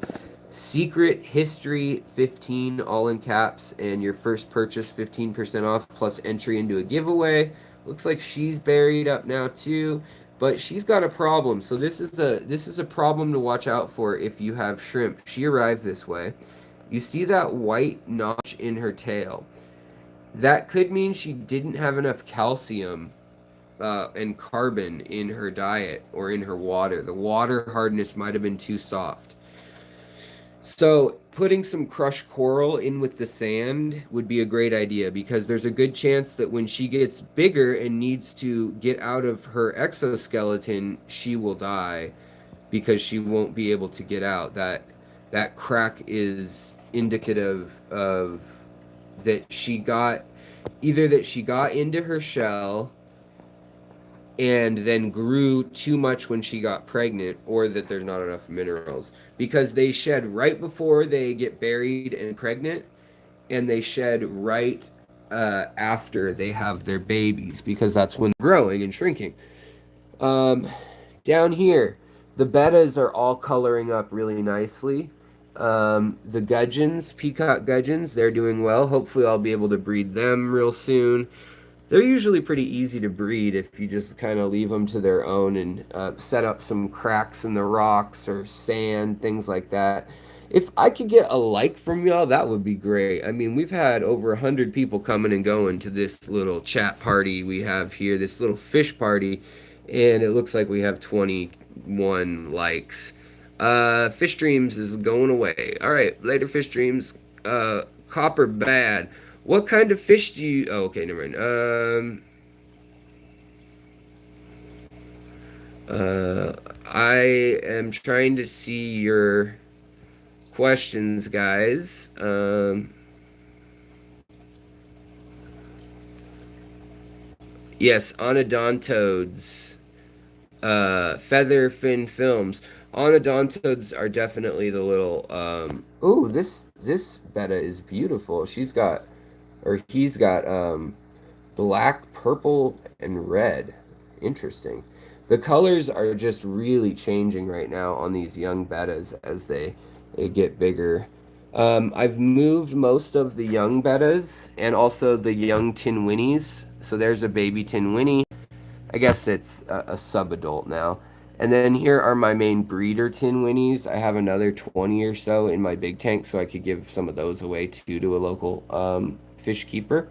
Secret History 15, all in caps, and your first purchase 15% off plus entry into a giveaway. Looks like she's buried up now too, but she's got a problem. So this is a problem to watch out for if you have shrimp. She arrived this way. You see that white notch in her tail. That could mean she didn't have enough calcium and carbon in her diet or in her water. The water hardness might have been too soft. So putting some crushed coral in with the sand would be a great idea, because there's a good chance that when she gets bigger and needs to get out of her exoskeleton, she will die because she won't be able to get out. That crack is indicative of that she got into her shell and then grew too much when she got pregnant, or that there's not enough minerals, because they shed right before they get buried and pregnant, and they shed right after they have their babies, because that's when they're growing and shrinking. Down here, the bettas are all coloring up really nicely. The gudgeons, peacock gudgeons, they're doing well. Hopefully I'll be able to breed them real soon. They're usually pretty easy to breed if you just kind of leave them to their own and set up some cracks in the rocks or sand, things like that. If I could get a like from y'all, that would be great. I mean, we've had over 100 people coming and going to this little chat party we have here, this little fish party, and it looks like we have 21 likes. Fish Dreams is going away. All right, later, Fish Dreams. Copper bad. What kind of fish do you? Oh, okay, never mind. I am trying to see your questions, guys. Yes, Onodontodes. Feather fin films. Onodontodes are definitely the little. Oh, this Betta is beautiful. She's got, or he's got, black, purple, and red. Interesting. The colors are just really changing right now on these young Bettas as they get bigger. I've moved most of the young Bettas and also the young Tin Winnies. So there's a baby Tin Winnie. I guess it's a sub-adult now. And then here are my main breeder Tin Winnies. I have another 20 or so in my big tank, so I could give some of those away too to a local fish keeper.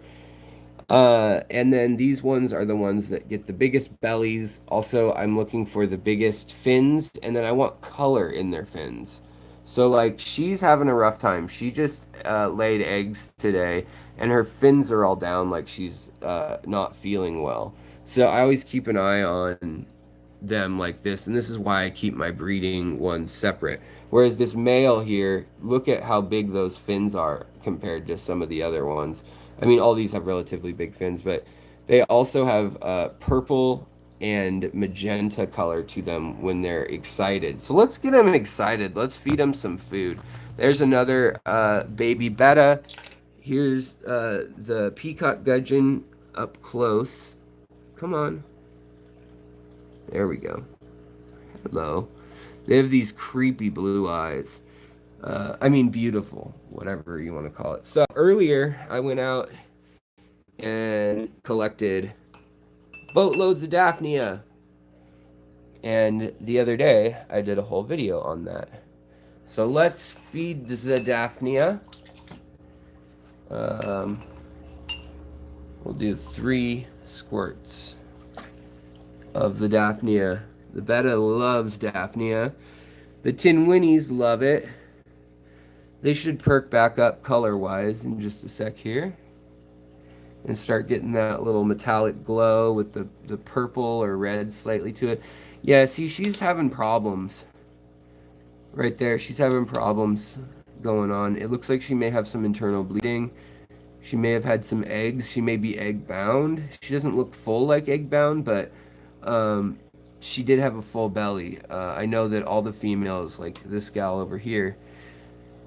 And then these ones are the ones that get the biggest bellies. Also, I'm looking for the biggest fins, and then I want color in their fins. So, like, she's having a rough time. She just laid eggs today, and her fins are all down, like she's not feeling well. So I always keep an eye on them like this, and this is why I keep my breeding ones separate. Whereas this male here, look at how big those fins are compared to some of the other ones. I mean, all these have relatively big fins, but they also have purple and magenta color to them when they're excited. So let's get them excited. Let's feed them some food. There's another baby Betta. Here's the peacock gudgeon up close. Come on. There we go. Hello. They have these creepy blue eyes. I mean, beautiful, whatever you want to call it. So earlier, I went out and collected boatloads of Daphnia. And the other day, I did a whole video on that. So let's feed the Daphnia. We'll do 3 squirts of the Daphnia. The Betta loves Daphnia. The Tin Winnies love it. They should perk back up color-wise in just a sec here. and start getting that little metallic glow with the purple or red slightly to it. Yeah, see, she's having problems. Right there, she's having problems going on. It looks like she may have some internal bleeding. She may have had some eggs. She may be egg bound. She doesn't look full like egg bound, but she did have a full belly. I know that all the females, like this gal over here,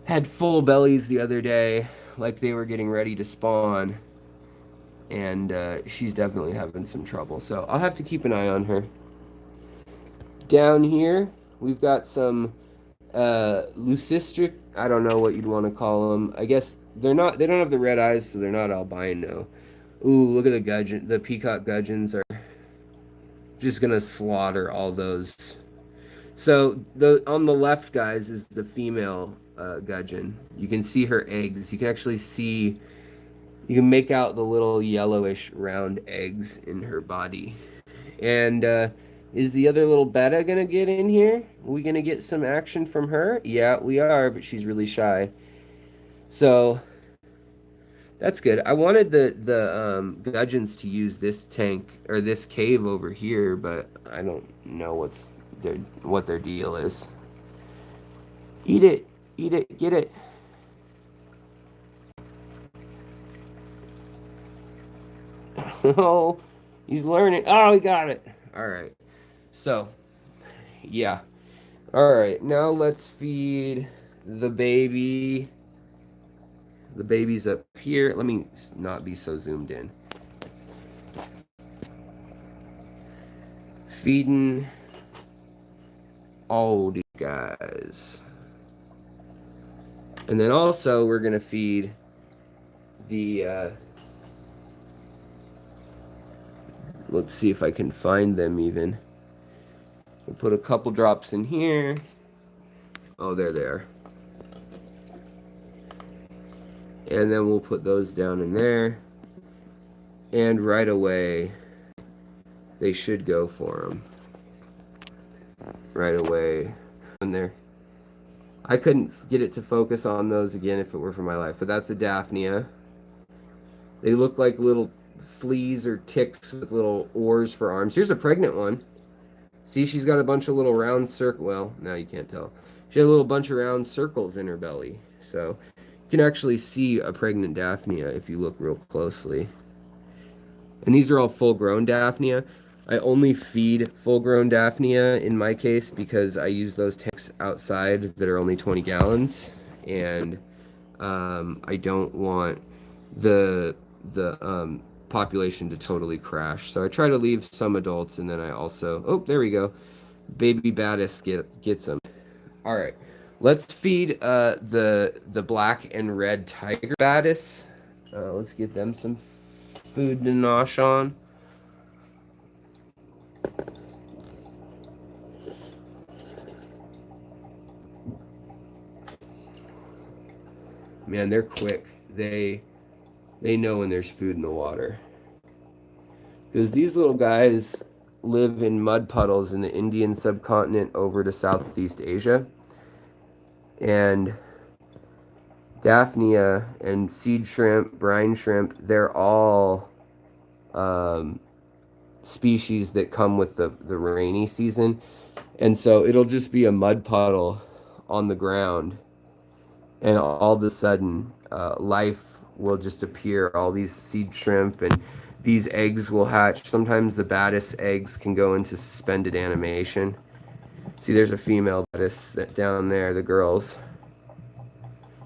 had full bellies the other day, like they were getting ready to spawn. And she's definitely having some trouble. So I'll have to keep an eye on her. Down here, we've got some leucistric. I don't know what you'd want to call them. I guess they don't have the red eyes, so they're not albino. Ooh, look at the gudgeon. The peacock gudgeons are just gonna slaughter all those. So on the left, guys, is the female gudgeon. You can see her eggs. You can actually see. You can make out the little yellowish round eggs in her body. And is the other little Betta gonna get in here? Are we gonna get some action from her? Yeah, we are, but she's really shy. So that's good. I wanted the gudgeons to use this tank or this cave over here, but I don't know what their deal is. Eat it, get it. Oh, he's learning. Oh, he got it. All right. So, yeah. All right. Now let's feed the baby. The baby's up here. Let me not be so zoomed in. Feeding all these guys. And then also we're going to feed the... let's see if I can find them even. We'll put a couple drops in here. Oh, there they are. And then we'll put those down in there. And right away, they should go for them. Right away. In there. I couldn't get it to focus on those again if it were for my life. But that's a Daphnia. They look like little fleas or ticks with little oars for arms. Here's a pregnant one. See, she's got a bunch of little round circles. Well, now you can't tell. She had a little bunch of round circles in her belly. So you can actually see a pregnant Daphnia if you look real closely. And these are all full-grown Daphnia. I only feed full-grown Daphnia in my case because I use those tanks outside that are only 20 gallons. And I don't want the population to totally crash. So I try to leave some adults, and then I also... Oh, there we go. Baby Battis gets them. All right. Let's feed the black and red tiger Battis. Let's get them some food to nosh on. Man, they're quick. They know when there's food in the water. Because these little guys live in mud puddles in the Indian subcontinent over to Southeast Asia. And Daphnia and seed shrimp, brine shrimp, they're all species that come with the rainy season. And so it'll just be a mud puddle on the ground. And all of a sudden, life will just appear. All these seed shrimp and these eggs will hatch. Sometimes the Battis eggs can go into suspended animation. See, there's a female Battis down there, the girls.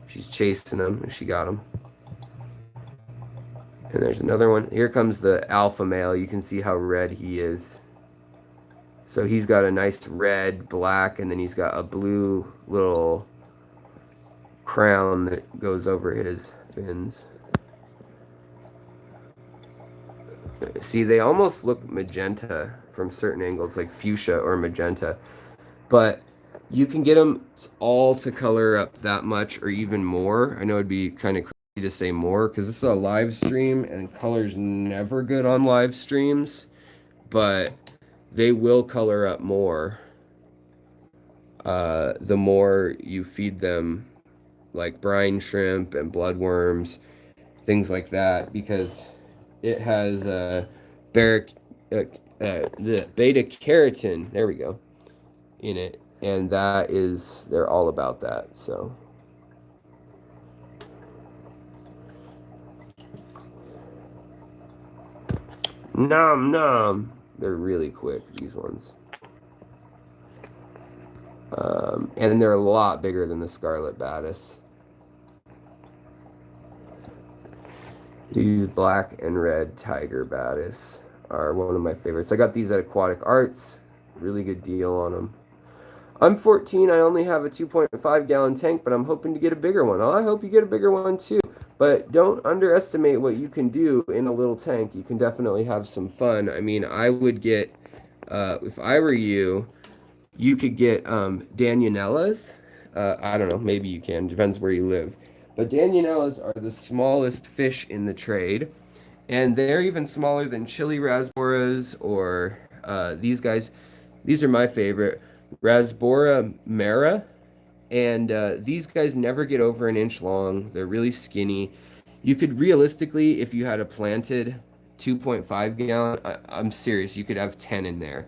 She's chasing them, and she got them. And there's another one. Here comes the alpha male. You can see how red he is. So he's got a nice red, black, and then he's got a blue little crown that goes over his fins. See, they almost look magenta from certain angles, like fuchsia or magenta. But you can get them all to color up that much or even more. I know it'd be kind of crazy to say more because this is a live stream and color's never good on live streams. But they will color up more the more you feed them, like brine shrimp and bloodworms, things like that, because it has bar the beta carotene. There we go. In it, and that is, they're all about that. So nom nom. They're really quick, these ones. And they're a lot bigger than the Scarlet Batis. These black and red tiger Batis are one of my favorites. I got these at Aquatic Arts. Really good deal on them. I'm 14. I only have a 2.5 gallon tank, but I'm hoping to get a bigger one. I hope you get a bigger one too. But don't underestimate what you can do in a little tank. You can definitely have some fun. I mean, I would get, if I were you, you could get Danionellas. I don't know, maybe you can. Depends where you live. But Danionellas are the smallest fish in the trade. And they're even smaller than chili rasboras or these guys. These are my favorite. Rasbora Mara. And these guys never get over an inch long. They're really skinny. You could realistically, if you had a planted 2.5 gallon, I'm serious, you could have 10 in there.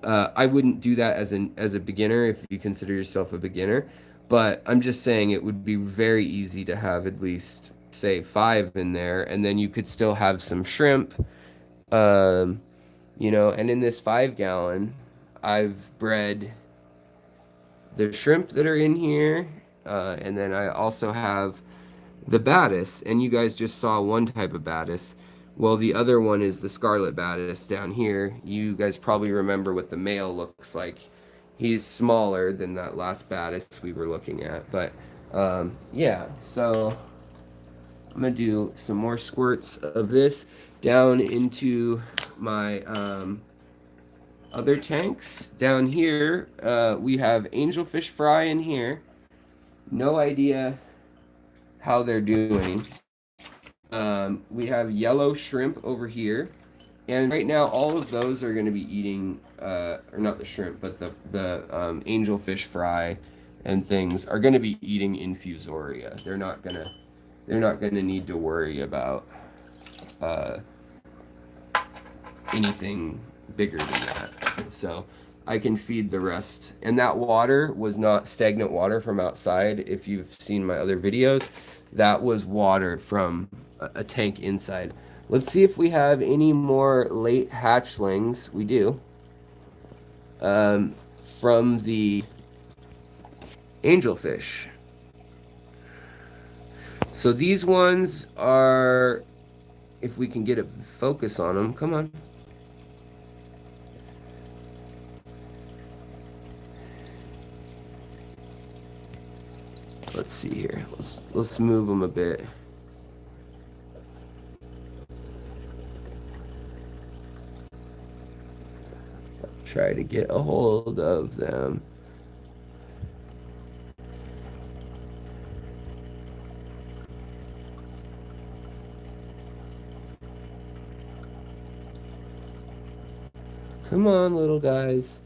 I wouldn't do that as a beginner if you consider yourself a beginner. But I'm just saying it would be very easy to have at least, say, 5 in there. And then you could still have some shrimp. You know, and in this 5 gallon, I've bred the shrimp that are in here, and then I also have the Batis, and you guys just saw one type of Batis. Well, the other one is the Scarlet Batis down here. You guys probably remember what the male looks like. He's smaller than that last Batis we were looking at, but yeah, so I'm gonna do some more squirts of this down into my other tanks. Down here, we have Angelfish fry in here. No idea how they're doing. We have yellow shrimp over here. And right now, all of those are going to be eating, or not the shrimp, but the angelfish fry and things are going to be eating infusoria. They're not gonna need to worry about anything bigger than that. So I can feed the rest. And that water was not stagnant water from outside. If you've seen my other videos, that was water from a tank inside. Let's see if we have any more late hatchlings. We do. From the angelfish. So these ones are, if we can get a focus on them, come on. Let's see here. Let's move them a bit. Try to get a hold of them. Come on, little guys.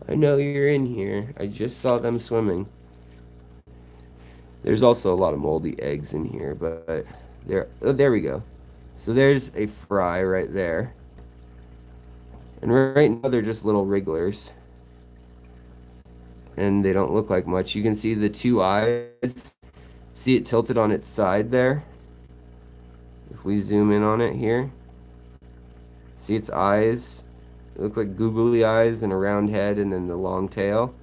I know you're in here. I just saw them swimming. There's also a lot of moldy eggs in here, but there we go. So there's a fry right there. And right now they're just little wrigglers. And they don't look like much. You can see the two eyes. See it tilted on its side there? If we zoom in on it here. See its eyes? They look like googly eyes and a round head and then the long tail.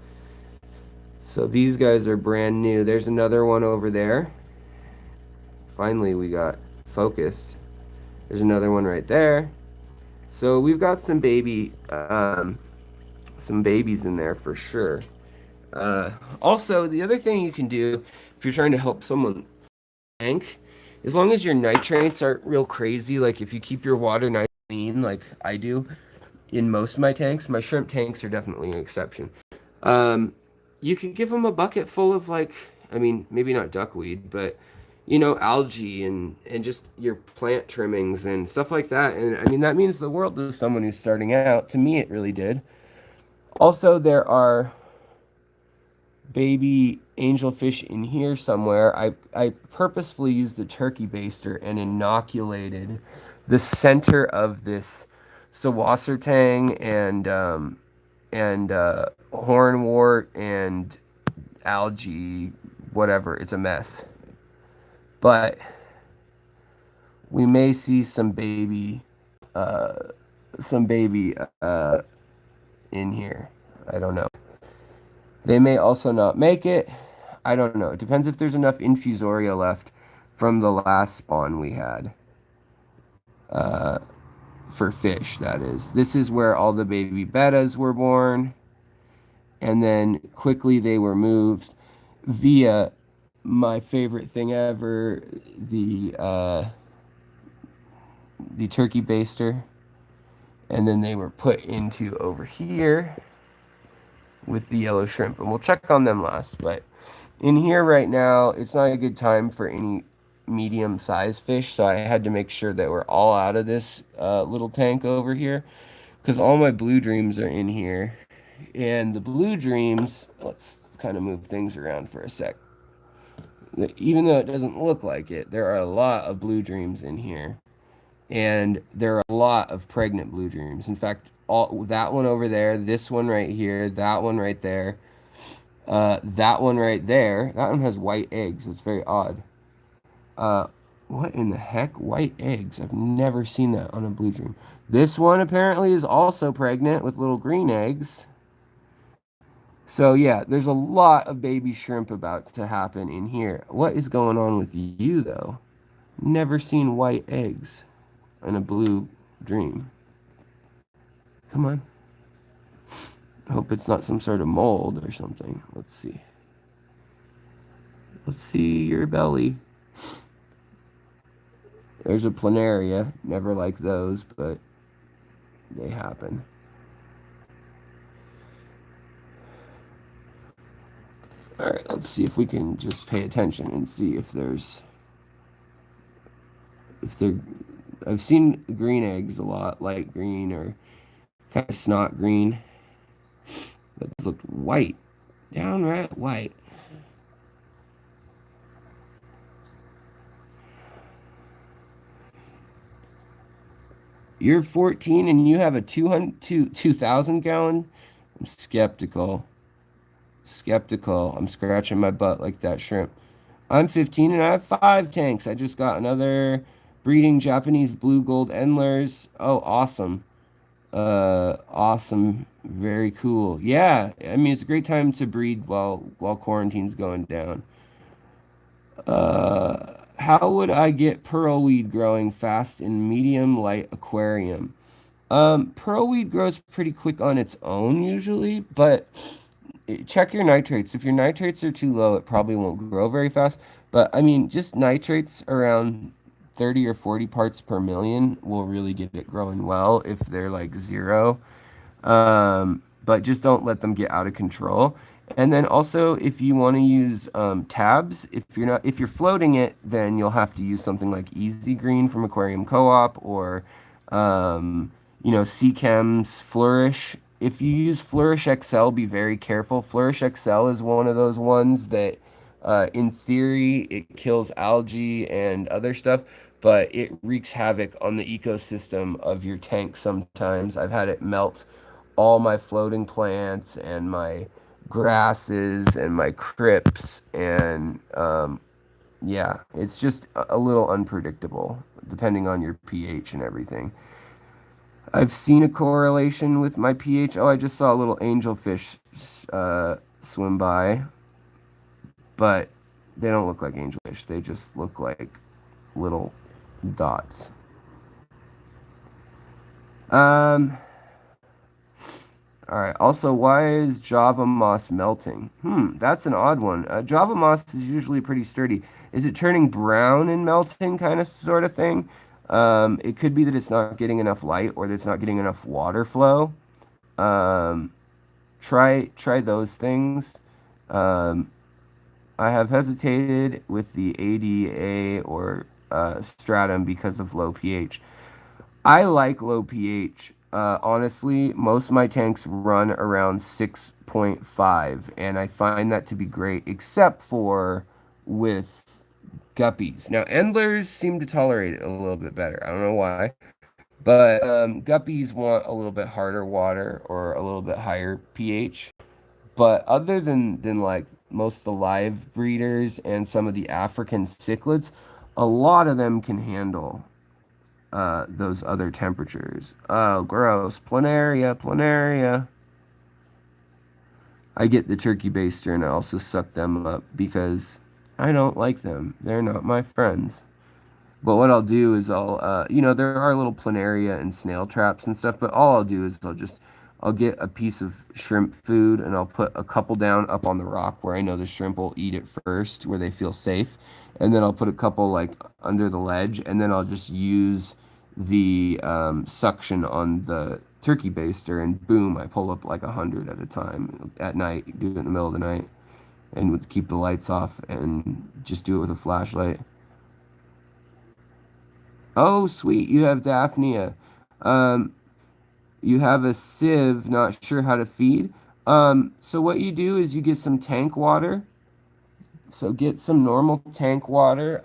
So these guys are brand new. There's another one over there. Finally we got focused. There's another one right there. So we've got some babies in there for sure. Also, the other thing you can do if you're trying to help someone tank, as long as your nitrates aren't real crazy, like if you keep your water nice and clean like I do in most of my tanks, my shrimp tanks are definitely an exception. You could give them a bucket full of, like, I mean, maybe not duckweed, but you know, algae and just your plant trimmings and stuff like that. And I mean, that means the world to someone who's starting out. To me, it really did. Also, there are baby angelfish in here somewhere. I purposefully used the turkey baster and inoculated the center of this Sawassertang and hornwort and algae, whatever. It's a mess. But we may see some baby in here. I don't know. They may also not make it. I don't know. It depends if there's enough infusoria left from the last spawn we had. For fish, that is. This is where all the baby bettas were born. And then quickly they were moved via my favorite thing ever, the turkey baster. And then they were put into over here with the yellow shrimp. And we'll check on them last. But in here right now, it's not a good time for any medium-sized fish. So I had to make sure that we're all out of this little tank over here. Because all my blue dreams are in here. And the blue dreams, let's kind of move things around for a sec. Even though it doesn't look like it, there are a lot of blue dreams in here. And there are a lot of pregnant blue dreams. In fact, that one over there, this one right here, that one right there, that one right there. That one has white eggs. It's very odd. What in the heck? White eggs. I've never seen that on a blue dream. This one apparently is also pregnant with little green eggs. So yeah, there's a lot of baby shrimp about to happen in here. What is going on with you, though? Never seen white eggs in a blue dream. Come on. Hope it's not some sort of mold or something. Let's see. Let's see your belly. There's a planaria. Never like those, but they happen. All right, let's see if we can just pay attention and see if there's... I've seen green eggs a lot, light green or kind of snot green. But these looked white, downright white. You're 14 and you have a 2,000 gallon? I'm skeptical. I'm scratching my butt like that shrimp. I'm 15 and I have 5 tanks. I just got another breeding Japanese blue gold endlers. Oh, awesome. Awesome. Very cool. Yeah, I mean, it's a great time to breed while quarantine's going down. How would I get pearlweed growing fast in medium light aquarium? Pearlweed grows pretty quick on its own usually, but check your nitrates. If your nitrates are too low, it probably won't grow very fast. But I mean, just nitrates around 30 or 40 parts per million will really get it growing well if they're like 0. But just don't let them get out of control. And then also, if you want to use tabs, if you're floating it, then you'll have to use something like Easy Green from Aquarium Co-op or Seachem's Flourish. If you use Flourish XL, be very careful. Flourish XL is one of those ones that, in theory, it kills algae and other stuff, but it wreaks havoc on the ecosystem of your tank sometimes. I've had it melt all my floating plants and my grasses and my crypts, and yeah, it's just a little unpredictable depending on your pH and everything. I've seen a correlation with my pH. Oh, I just saw a little angelfish swim by, but they don't look like angelfish. They just look like little dots. All right. Also, why is Java moss melting? That's an odd one. Java moss is usually pretty sturdy. Is it turning brown and melting, kind of sort of thing? It could be that it's not getting enough light or that it's not getting enough water flow. Try those things. I have hesitated with the ADA or stratum because of low pH. I like low pH. Honestly, most of my tanks run around 6.5, and I find that to be great, except for with Guppies. Now, Endlers seem to tolerate it a little bit better. I don't know why. But guppies want a little bit harder water or a little bit higher pH. But other than like most of the live breeders and some of the African cichlids, a lot of them can handle those other temperatures. Oh, gross. Planaria, planaria. I get the turkey baster and I also suck them up because I don't like them. They're not my friends. But what I'll do is there are little planaria and snail traps and stuff, but all I'll do is I'll get a piece of shrimp food and I'll put a couple down up on the rock where I know the shrimp will eat it first, where they feel safe. And then I'll put a couple like under the ledge, and then I'll just use the suction on the turkey baster, and boom, I pull up like 100 at a time at night, do it in the middle of the night, and would keep the lights off and just do it with a flashlight. Oh, sweet. You have Daphnia. Um, you have a sieve, not sure how to feed. So what you do is you get some tank water. So get some normal tank water.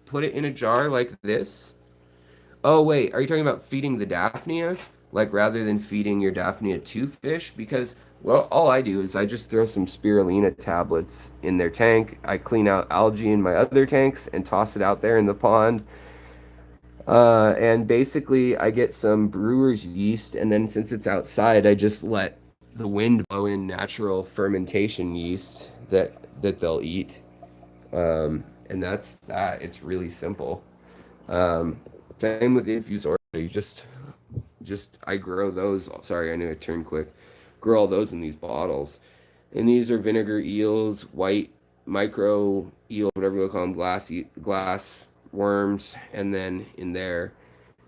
Put it in a jar like this. Oh, wait. Are you talking about feeding the Daphnia? Like rather than feeding your Daphnia to fish? Because, well, all I do is I just throw some spirulina tablets in their tank. I clean out algae in my other tanks and toss it out there in the pond. And basically, I get some brewer's yeast, and then since it's outside, I just let the wind blow in natural fermentation yeast that they'll eat. And that's that. It's really simple. Um, Same with the infusor. You just I grow those. Sorry, I knew I turned quick. Grow all those in these bottles, and these are vinegar eels, white micro eels, whatever we call them, glass worms, and then in there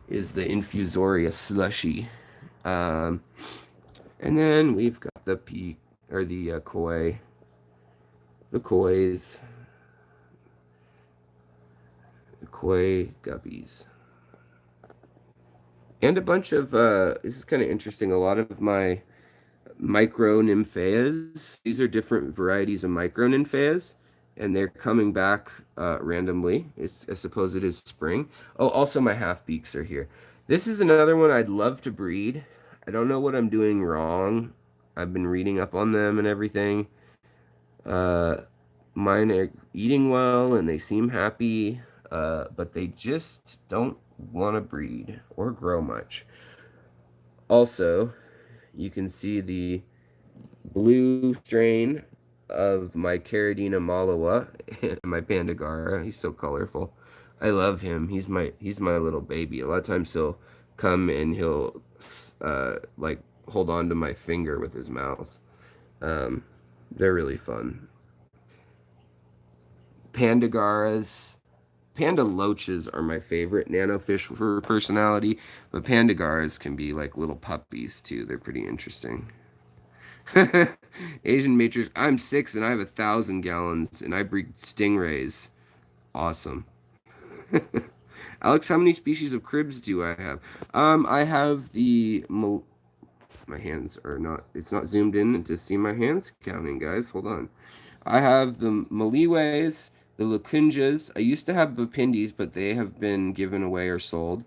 is the infusoria slushy. Um, and then we've got the the kois, the koi guppies, and a bunch of this is kind of interesting. A lot of my micro nymphaeas. These are different varieties of micro nymphaeas, and they're coming back randomly. I suppose it is spring. Oh, also my half beaks are here. This is another one I'd love to breed. I don't know what I'm doing wrong. I've been reading up on them and everything. Uh, Mine are eating well and they seem happy, but they just don't want to breed or grow much. Also, you can see the blue strain of my Caridina malawa, my Pandagara. He's so colorful. I love him. He's my little baby. A lot of times he'll come and he'll like hold on to my finger with his mouth. Um, they're really fun. Pandagaras, panda loaches are my favorite nanofish for personality, but pandagaras can be like little puppies too. They're pretty interesting. Asian matrix. I'm 6 and I have 1,000 gallons and I breed stingrays. Awesome. Alex, how many species of cribs do I have? I have my hands are not. It's not zoomed in to see my hands counting, guys. Hold on. I have the Maliways, the Lacunjas. I used to have Bapindis, but they have been given away or sold.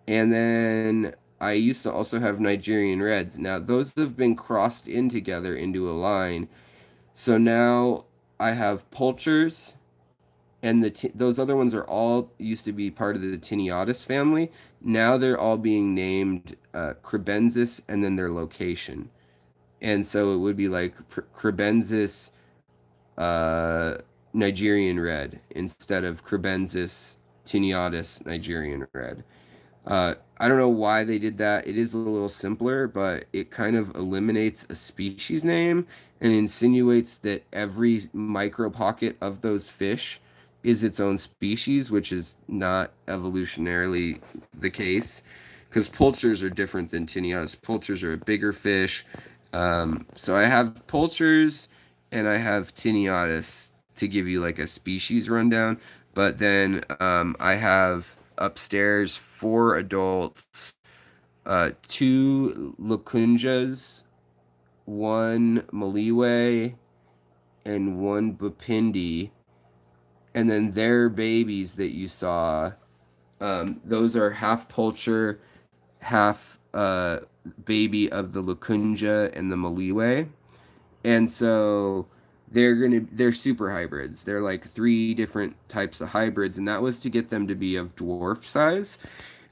And then I used to also have Nigerian Reds. Now, those have been crossed in together into a line. So now I have Poulters, and those other ones are all used to be part of the Tinniatus family. Now they're all being named Crebensis and then their location. And so it would be like Crebensis uh, Nigerian Red instead of Crebensis Tinniatus Nigerian Red. I don't know why they did that. It is a little simpler, but it kind of eliminates a species name and insinuates that every micro pocket of those fish is its own species, which is not evolutionarily the case. Because poulters are different than Tinniatus. Poulters are a bigger fish. So I have poulters and I have Tinniatus to give you like a species rundown. But then I have upstairs 4 adults, 2 Lacunjas, 1 Maliwe, and 1 Bapindi. And then their babies that you saw, those are half poulture, half baby of the Lacunja and the Maliwe. And so they're super hybrids. They're like three different types of hybrids, and that was to get them to be of dwarf size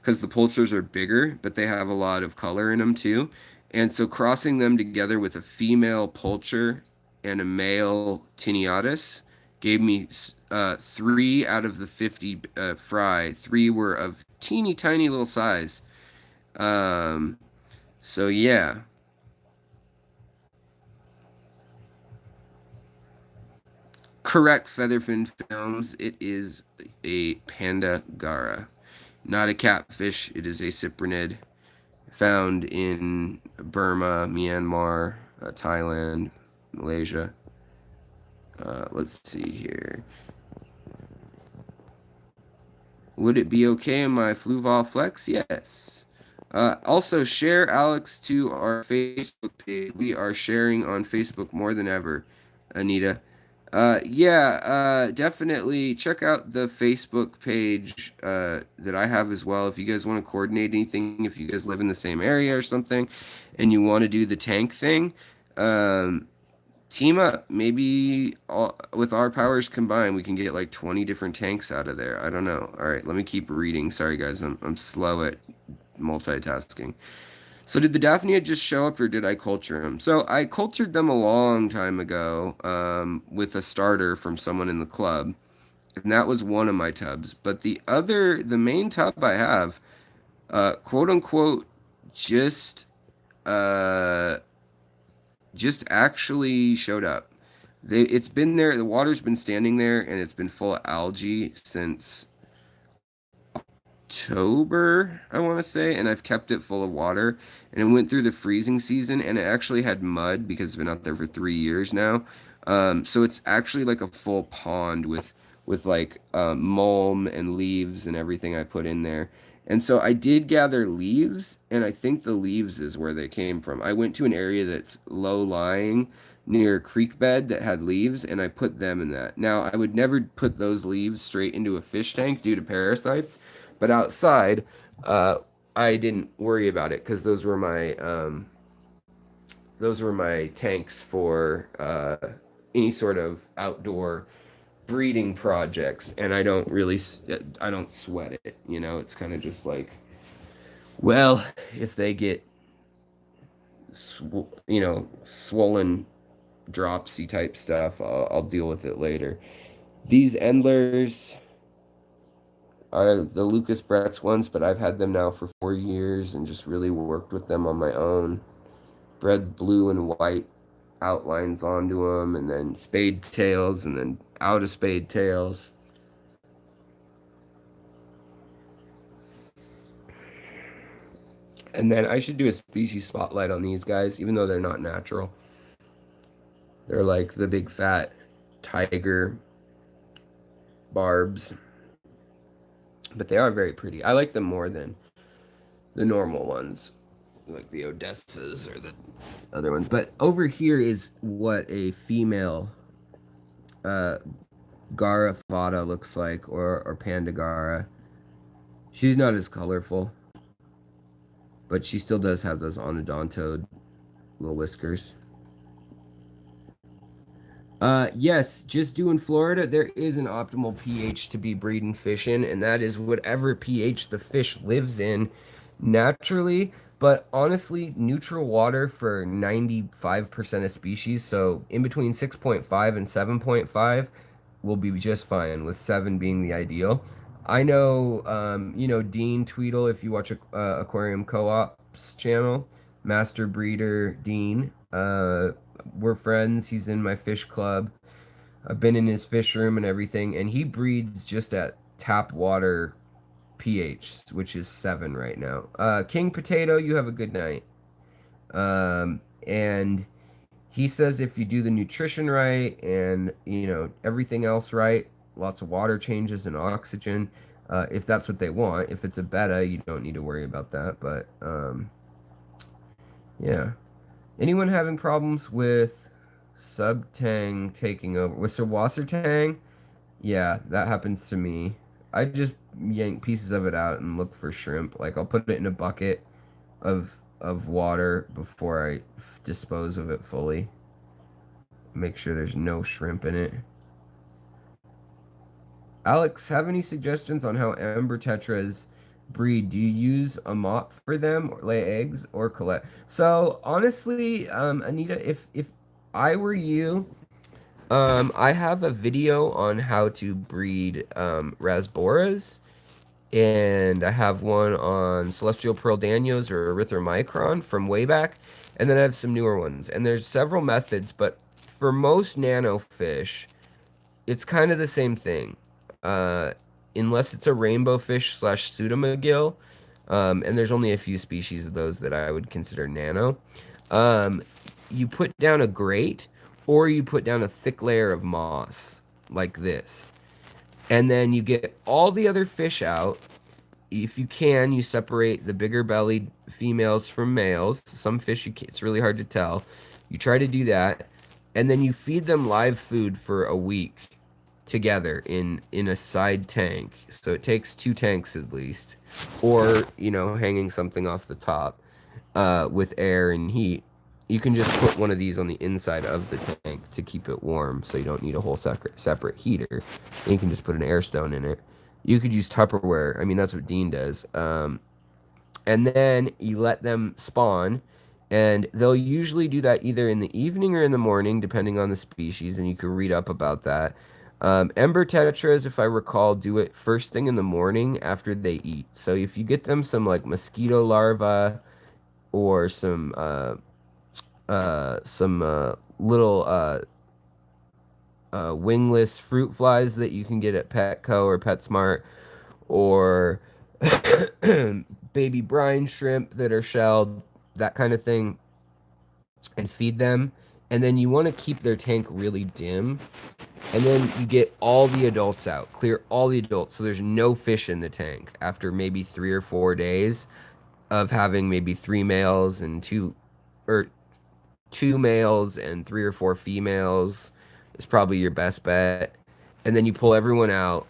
because the poultures are bigger, but they have a lot of color in them too. And so crossing them together with a female poulture and a male Tiniatus gave me three out of the 50 fry. Three were of teeny tiny little size. Um, so yeah. Correct, Featherfin Films. It is a panda gara, not a catfish. It is a cyprinid found in Burma, Myanmar, Thailand, Malaysia. Let's see here. Would it be okay in my Fluval Flex? Yes. Also, share Alex to our Facebook page. We are sharing on Facebook more than ever, Anita. Yeah, definitely check out the Facebook page that I have as well. If you guys want to coordinate anything, if you guys live in the same area or something, and you want to do the tank thing, um, team up. Maybe with our powers combined, we can get like 20 different tanks out of there. I don't know. All right, let me keep reading. Sorry, guys, I'm slow at multitasking. So did the Daphnia just show up or did I culture them? So I cultured them a long time ago with a starter from someone in the club. And that was one of my tubs. But the main tub I have, quote unquote, just uh, just actually showed up. It's been there, the water's been standing there, and it's been full of algae since October, I want to say, and I've kept it full of water. And it went through the freezing season, and it actually had mud because it's been out there for 3 years now. So it's actually like a full pond with like mulm and leaves and everything I put in there. And so I did gather leaves, and I think the leaves is where they came from. I went to an area that's low lying near a creek bed that had leaves, and I put them in that. Now, I would never put those leaves straight into a fish tank due to parasites, but outside, I didn't worry about it because those were my tanks for any sort of outdoor breeding projects, and I don't sweat it. It's kind of just like, well, if they get swollen dropsy type stuff, I'll deal with it later. These endlers are the Lucas Bretz ones, but I've had them now for 4 years and just really worked with them on my own. Bred blue and white outlines onto them, and then spade tails, and then out of spade tails. And then I should do a species spotlight on these guys, even though they're not natural. They're like the big fat tiger barbs. But they are very pretty. I like them more than the normal ones, like the Odessas or the other ones. But over here is what a female uh, Gara Fata looks like, or Panda Gara. She's not as colorful, but she still does have those onodontoed little whiskers. Yes, just doing Florida, there is an optimal pH to be breeding fish in, and that is whatever pH the fish lives in naturally. But honestly, neutral water for 95% of species, so in between 6.5 and 7.5 will be just fine, with 7 being the ideal. I know, Dean Tweedle, if you watch Aquarium Co-op's channel, Master Breeder Dean, we're friends. He's in my fish club. I've been in his fish room and everything, and he breeds just at tap water pH, which is 7 right now. King Potato, you have a good night. And he says if you do the nutrition right and everything else right, lots of water changes and oxygen, if that's what they want. If it's a betta, you don't need to worry about that. But yeah. Anyone having problems with Subtang taking over? With Sir Wassertang, Yeah, that happens to me. I just yank pieces of it out and look for shrimp. Like I'll put it in a bucket of water before I dispose of it fully. Make sure there's no shrimp in it. Alex, have any suggestions on how amber tetras breed? Do you use a mop for them, or lay eggs, or collect? So honestly, Anita, if I were you, I have a video on how to breed rasboras, and I have one on celestial pearl danios or erythromicron from way back, and then I have some newer ones. And there's several methods, but for most nanofish, it's kind of the same thing, uh, unless it's a rainbow fish slash pseudomugil, and there's only a few species of those that I would consider nano. Um, you put down a grate, or you put down a thick layer of moss, like this. And then you get all the other fish out. If you can, you separate the bigger bellied females from males. Some fish, it's really hard to tell. You try to do that. And then you feed them live food for a week together in a side tank. So it takes 2 tanks at least, or hanging something off the top with air and heat. You can just put one of these on the inside of the tank to keep it warm, so you don't need a whole separate heater. And you can just put an air stone in it. You could use Tupperware. I mean, that's what Dean does. And then you let them spawn, and they'll usually do that either in the evening or in the morning, depending on the species, and you can read up about that. Ember tetras, if I recall, do it first thing in the morning after they eat. So if you get them some like mosquito larvae or some little wingless fruit flies that you can get at Petco or PetSmart, or baby brine shrimp that are shelled, that kind of thing, and feed them. And then you want to keep their tank really dim. And then you get all the adults out, clear all the adults, so there's no fish in the tank after maybe 3 or 4 days of having maybe 3 males and or 2 males and 3 or 4 females is probably your best bet. And then you pull everyone out,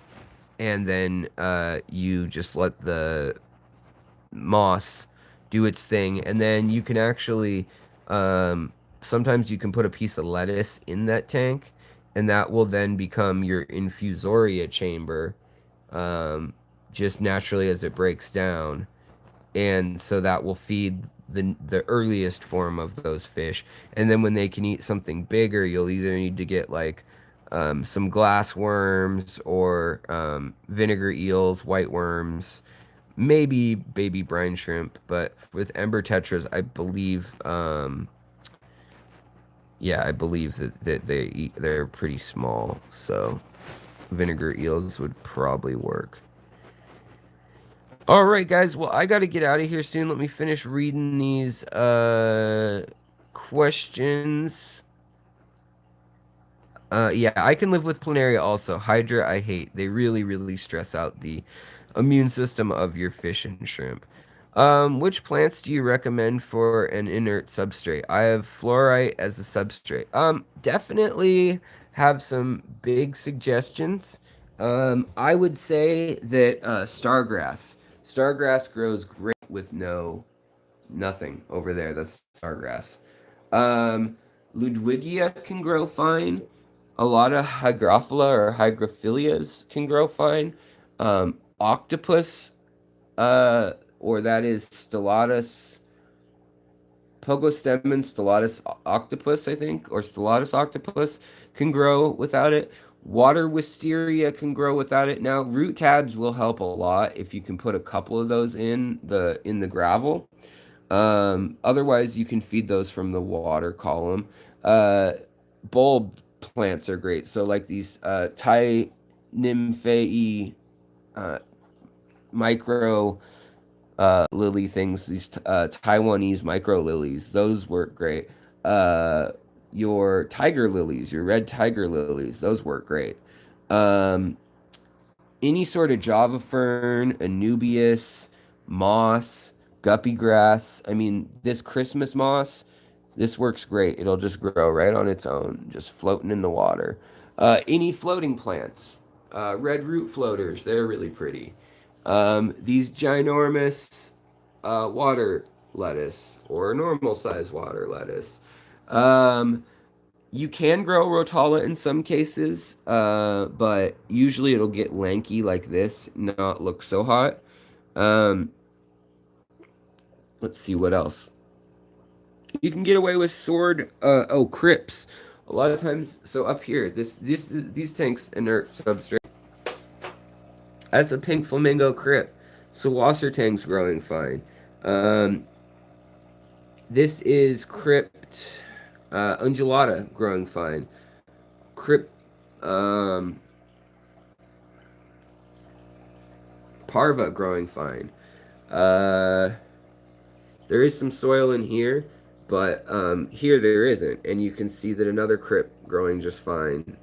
and then you just let the moss do its thing. And then you can actually, sometimes you can put a piece of lettuce in that tank, and that will then become your infusoria chamber, just naturally as it breaks down. And so that will feed the earliest form of those fish. And then when they can eat something bigger, you'll either need to get like some glass worms or vinegar eels, white worms, maybe baby brine shrimp. But with ember tetras, I believe, yeah, I believe that they're pretty small. So vinegar eels would probably work. All right, guys. Well, I got to get out of here soon. Let me finish reading these questions. Yeah, I can live with planaria also. Hydra, I hate. They really, really stress out the immune system of your fish and shrimp. Which plants do you recommend for an inert substrate? I have fluorite as a substrate. Definitely have some big suggestions. I would say that stargrass. Stargrass grows great with nothing over there. That's stargrass. Ludwigia can grow fine. A lot of hygrophila or hygrophilias can grow fine. Octopus, or that is Stellatus, Pogostemon stellatus octopus, I think, or stellatus octopus can grow without it. Water wisteria can grow without it. Now, root tabs will help a lot if you can put a couple of those in the gravel. Otherwise, you can feed those from the water column. Bulb plants are great. So, like these Thai nymphae micro lily things, these Taiwanese micro lilies, those work great. Your tiger lilies, your red tiger lilies, those work great. Any sort of Java fern, Anubias, moss, guppy grass. I mean, this Christmas moss, this works great. It'll just grow right on its own, just floating in the water. Any floating plants. red root floaters, they're really pretty. These ginormous water lettuce or normal size water lettuce. Um, you can grow rotala in some cases, but usually it'll get lanky like this, not look so hot. Um, let's see what else. You can get away with sword. Crips. A lot of times, so up here, these tanks inert substrate. That's a pink flamingo crip. So wasser tank's growing fine. Um, this is crypt undulata growing fine. Crypt parva growing fine. Uh, there is some soil in here, but here there isn't, and you can see that another crypt growing just fine.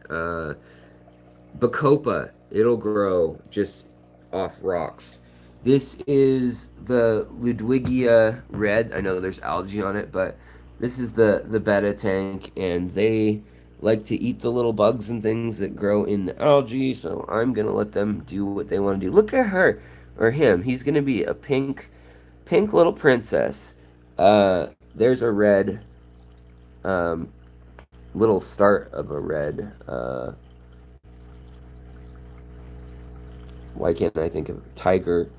Bacopa, it'll grow just off rocks. This is the Ludwigia red. I know there's algae on it, but this is the Betta tank, and they like to eat the little bugs and things that grow in the algae, so I'm gonna let them do what they want to do. Look at her, or him. He's gonna be a pink little princess. There's a red, um, little start of a red, why can't I think of tiger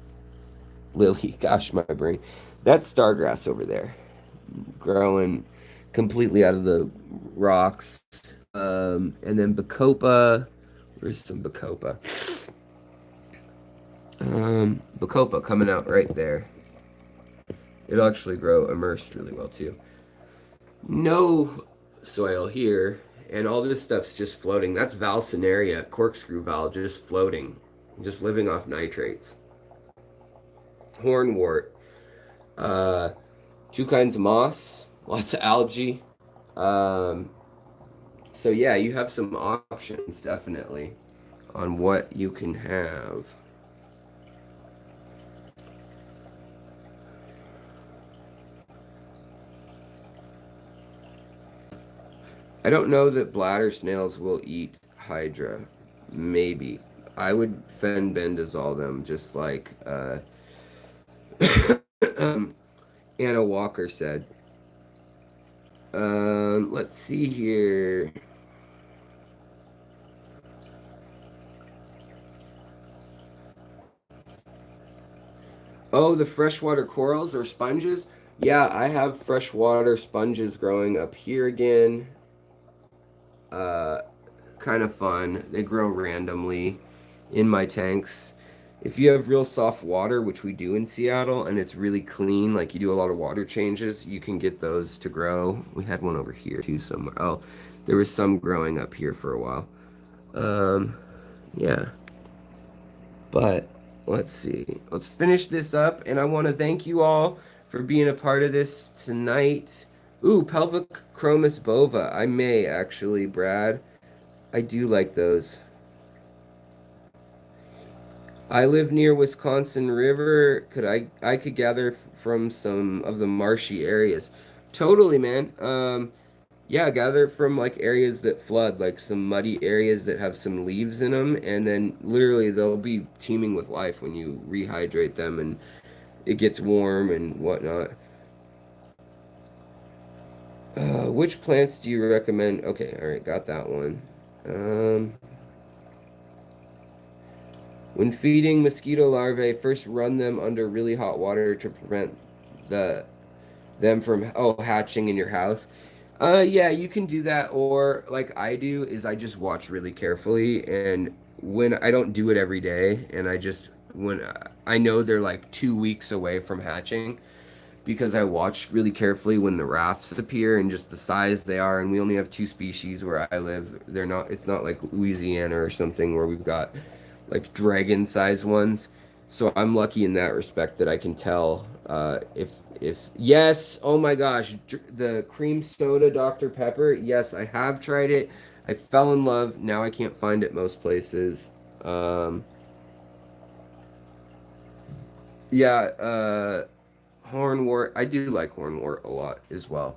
lily? Gosh, my brain. That's stargrass over there, growing completely out of the rocks. And then bacopa. Where's some bacopa? Bacopa coming out right there. It'll actually grow immersed really well too. No soil here, and all this stuff's just floating. That's Valsinaria, corkscrew val, just floating, just living off nitrates. Hornwort, uh, two kinds of moss, lots of algae. Um, so yeah, you have some options definitely on what you can have. I don't know that bladder snails will eat hydra. Maybe. I would fenbendazole them just like Anna Walker said. Let's see here. Oh, the freshwater corals or sponges? Yeah, I have freshwater sponges growing up here again. Uh, kind of fun. They grow randomly in my tanks. If you have real soft water, which we do in Seattle, and it's really clean, like you do a lot of water changes, you can get those to grow. We had one over here too somewhere. Oh, there was some growing up here for a while. Um, yeah. But let's see. Let's finish this up, and I want to thank you all for being a part of this tonight. Ooh, pelvic chromis bova. I may actually, Brad. I do like those. I live near Wisconsin River. I could gather from some of the marshy areas. Totally, man. Yeah, gather from like areas that flood, like some muddy areas that have some leaves in them, and then literally they'll be teeming with life when you rehydrate them and it gets warm and whatnot. Which plants do you recommend? Okay, all right, got that one. Um, when feeding mosquito larvae, first run them under really hot water to prevent the them from hatching in your house. Yeah, you can do that, or like I do, is I just watch really carefully, and when I don't do it every day, and I just when I know they're like 2 weeks away from hatching, because I watch really carefully when the rafts appear and just the size they are, and we only have two species where I live. They're not. It's not like Louisiana or something where we've got like dragon-sized ones. So I'm lucky in that respect that I can tell if yes, oh my gosh, the cream soda Dr. Pepper. Yes, I have tried it. I fell in love. Now I can't find it most places. Um, yeah, hornwort. I do like hornwort a lot as well.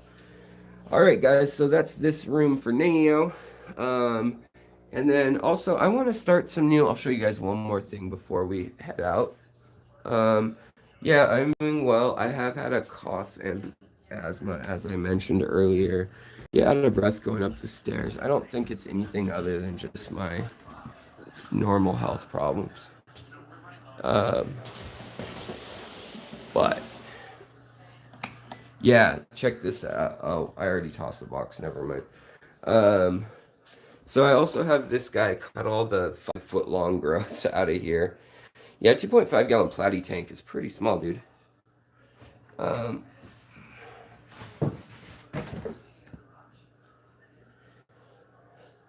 All right, guys. So that's this room for Neo. Um, And then also, I want to start some new. I'll show you guys one more thing before we head out. Um, yeah, I'm doing well. I have had a cough and asthma, as I mentioned earlier. Yeah, out of breath going up the stairs. I don't think it's anything other than just my normal health problems. Um, but yeah, check this out. Oh, I already tossed the box. Never mind. Um, so I also have this guy cut all the 5 foot long growths out of here. Yeah, 2.5 gallon platy tank is pretty small, dude. Um,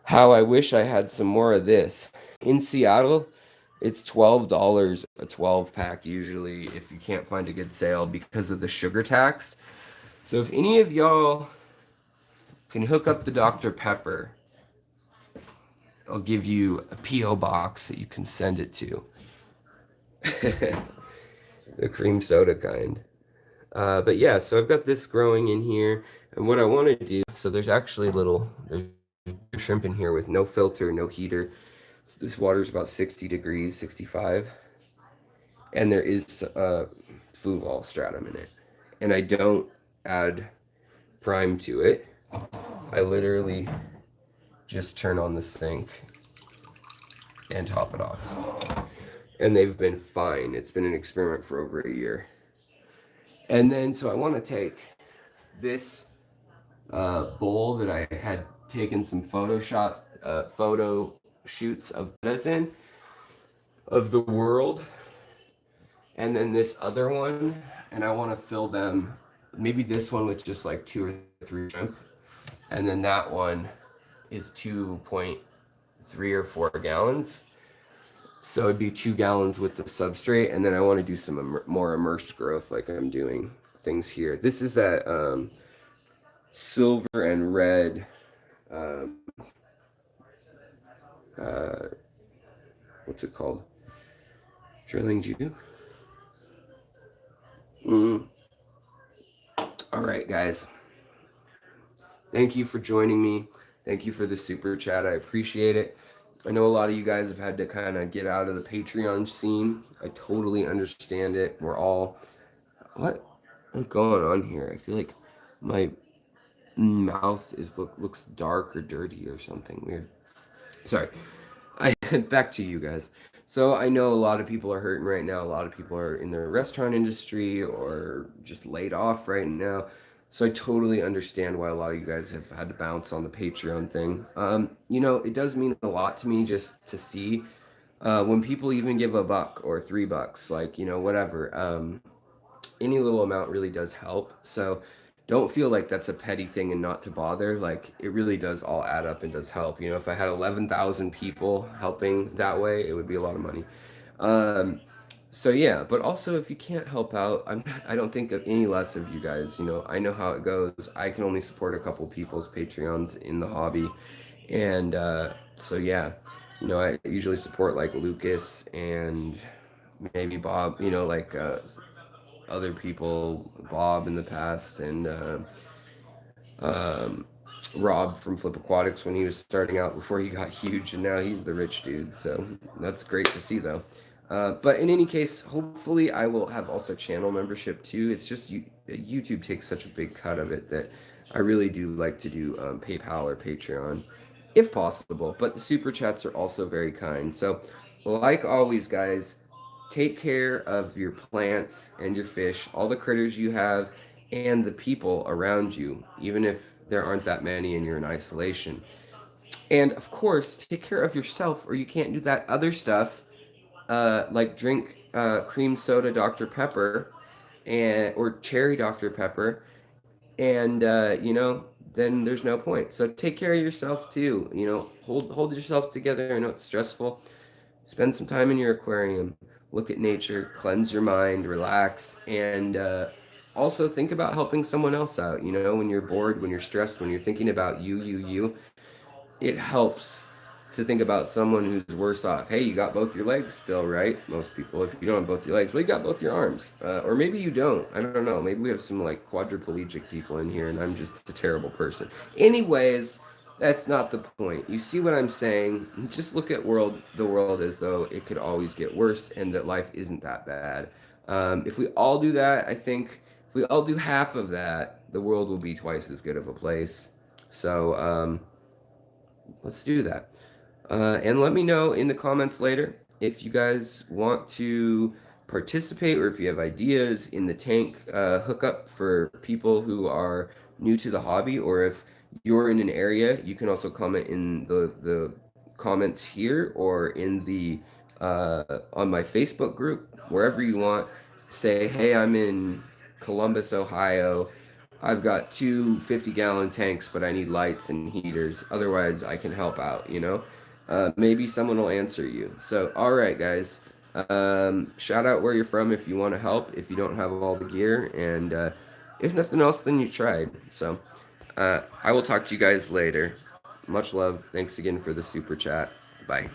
how I wish I had some more of this. In Seattle, it's $12 a 12 pack usually if you can't find a good sale because of the sugar tax. So if any of y'all can hook up the Dr. Pepper, I'll give you a P.O. box that you can send it to. The cream soda kind. But yeah, so I've got this growing in here. And what I want to do, so there's actually there's shrimp in here with no filter, no heater. So this water's about 60 degrees, 65. And there is blue vol stratum in it. And I don't add prime to it. I literally just turn on the sink and top it off. And they've been fine. It's been an experiment for over a year. And then, so I want to take this bowl that I had taken some photo shoots of Bettas in, of the world, and then this other one, and I want to fill them, maybe this one with just like 2 or 3 shrimp, and then that one is 2.3 or 4 gallons. So it'd be 2 gallons with the substrate, and then I want to do some more immersed growth like I'm doing things here. This is that silver and red what's it called? Drilling Jew? All right, guys. Thank you for joining me. Thank you for the super chat. I appreciate it. I know a lot of you guys have had to kind of get out of the Patreon scene. I totally understand it. We're all... What's going on here? I feel like my mouth looks dark or dirty or something weird. Sorry. Back to you guys. So I know a lot of people are hurting right now. A lot of people are in the restaurant industry or just laid off right now. So I totally understand why a lot of you guys have had to bounce on the Patreon thing. You know, it does mean a lot to me just to see when people even give $1 or $3, like, you know, whatever. Any little amount really does help. So don't feel like that's a petty thing and not to bother. Like, it really does all add up and does help. You know, if I had 11,000 people helping that way, it would be a lot of money. So yeah, but also if you can't help out, I don't think of any less of you guys. You know, I know how it goes. I can only support a couple people's Patreons in the hobby. And so yeah, you know, I usually support like Lucas and maybe Bob, you know, like other people, Bob in the past, and Rob from Flip Aquatics when he was starting out before he got huge, and now he's the rich dude. So that's great to see, though. But in any case, hopefully I will have also channel membership too. It's just YouTube takes such a big cut of it that I really do like to do PayPal or Patreon if possible. But the super chats are also very kind. So like always, guys, take care of your plants and your fish, all the critters you have, and the people around you, even if there aren't that many and you're in isolation. And of course, take care of yourself, or you can't do that other stuff, like drink cream soda Dr. Pepper or cherry Dr. Pepper, and you know, then there's no point. So take care of yourself too. You know, hold yourself together. I know it's stressful. Spend some time in your aquarium. Look at nature, cleanse your mind, relax, and also think about helping someone else out. You know, when you're bored, when you're stressed, when you're thinking about you, it helps to think about someone who's worse off. Hey, you got both your legs still, right? Most people, if you don't have both your legs, well, you got both your arms. Or maybe you don't. I don't know. Maybe we have some like quadriplegic people in here and I'm just a terrible person. Anyways, That's not the point. You see what I'm saying? Just look at the world as though it could always get worse and that life isn't that bad. If we all do that, I think if we all do half of that, the world will be twice as good of a place. So let's do that. And let me know in the comments later if you guys want to participate or if you have ideas in the tank hookup for people who are new to the hobby, or if you're in an area, you can also comment in the comments here or in the on my Facebook group, wherever you want. Say, hey, I'm in Columbus, Ohio. I've got two 50-gallon tanks, but I need lights and heaters. Otherwise, I can help out, you know? Maybe someone will answer you. So, all right, guys. Shout out where you're from if you want to help, if you don't have all the gear. And if nothing else, then you tried. So, I will talk to you guys later. Much love. Thanks again for the super chat. Bye.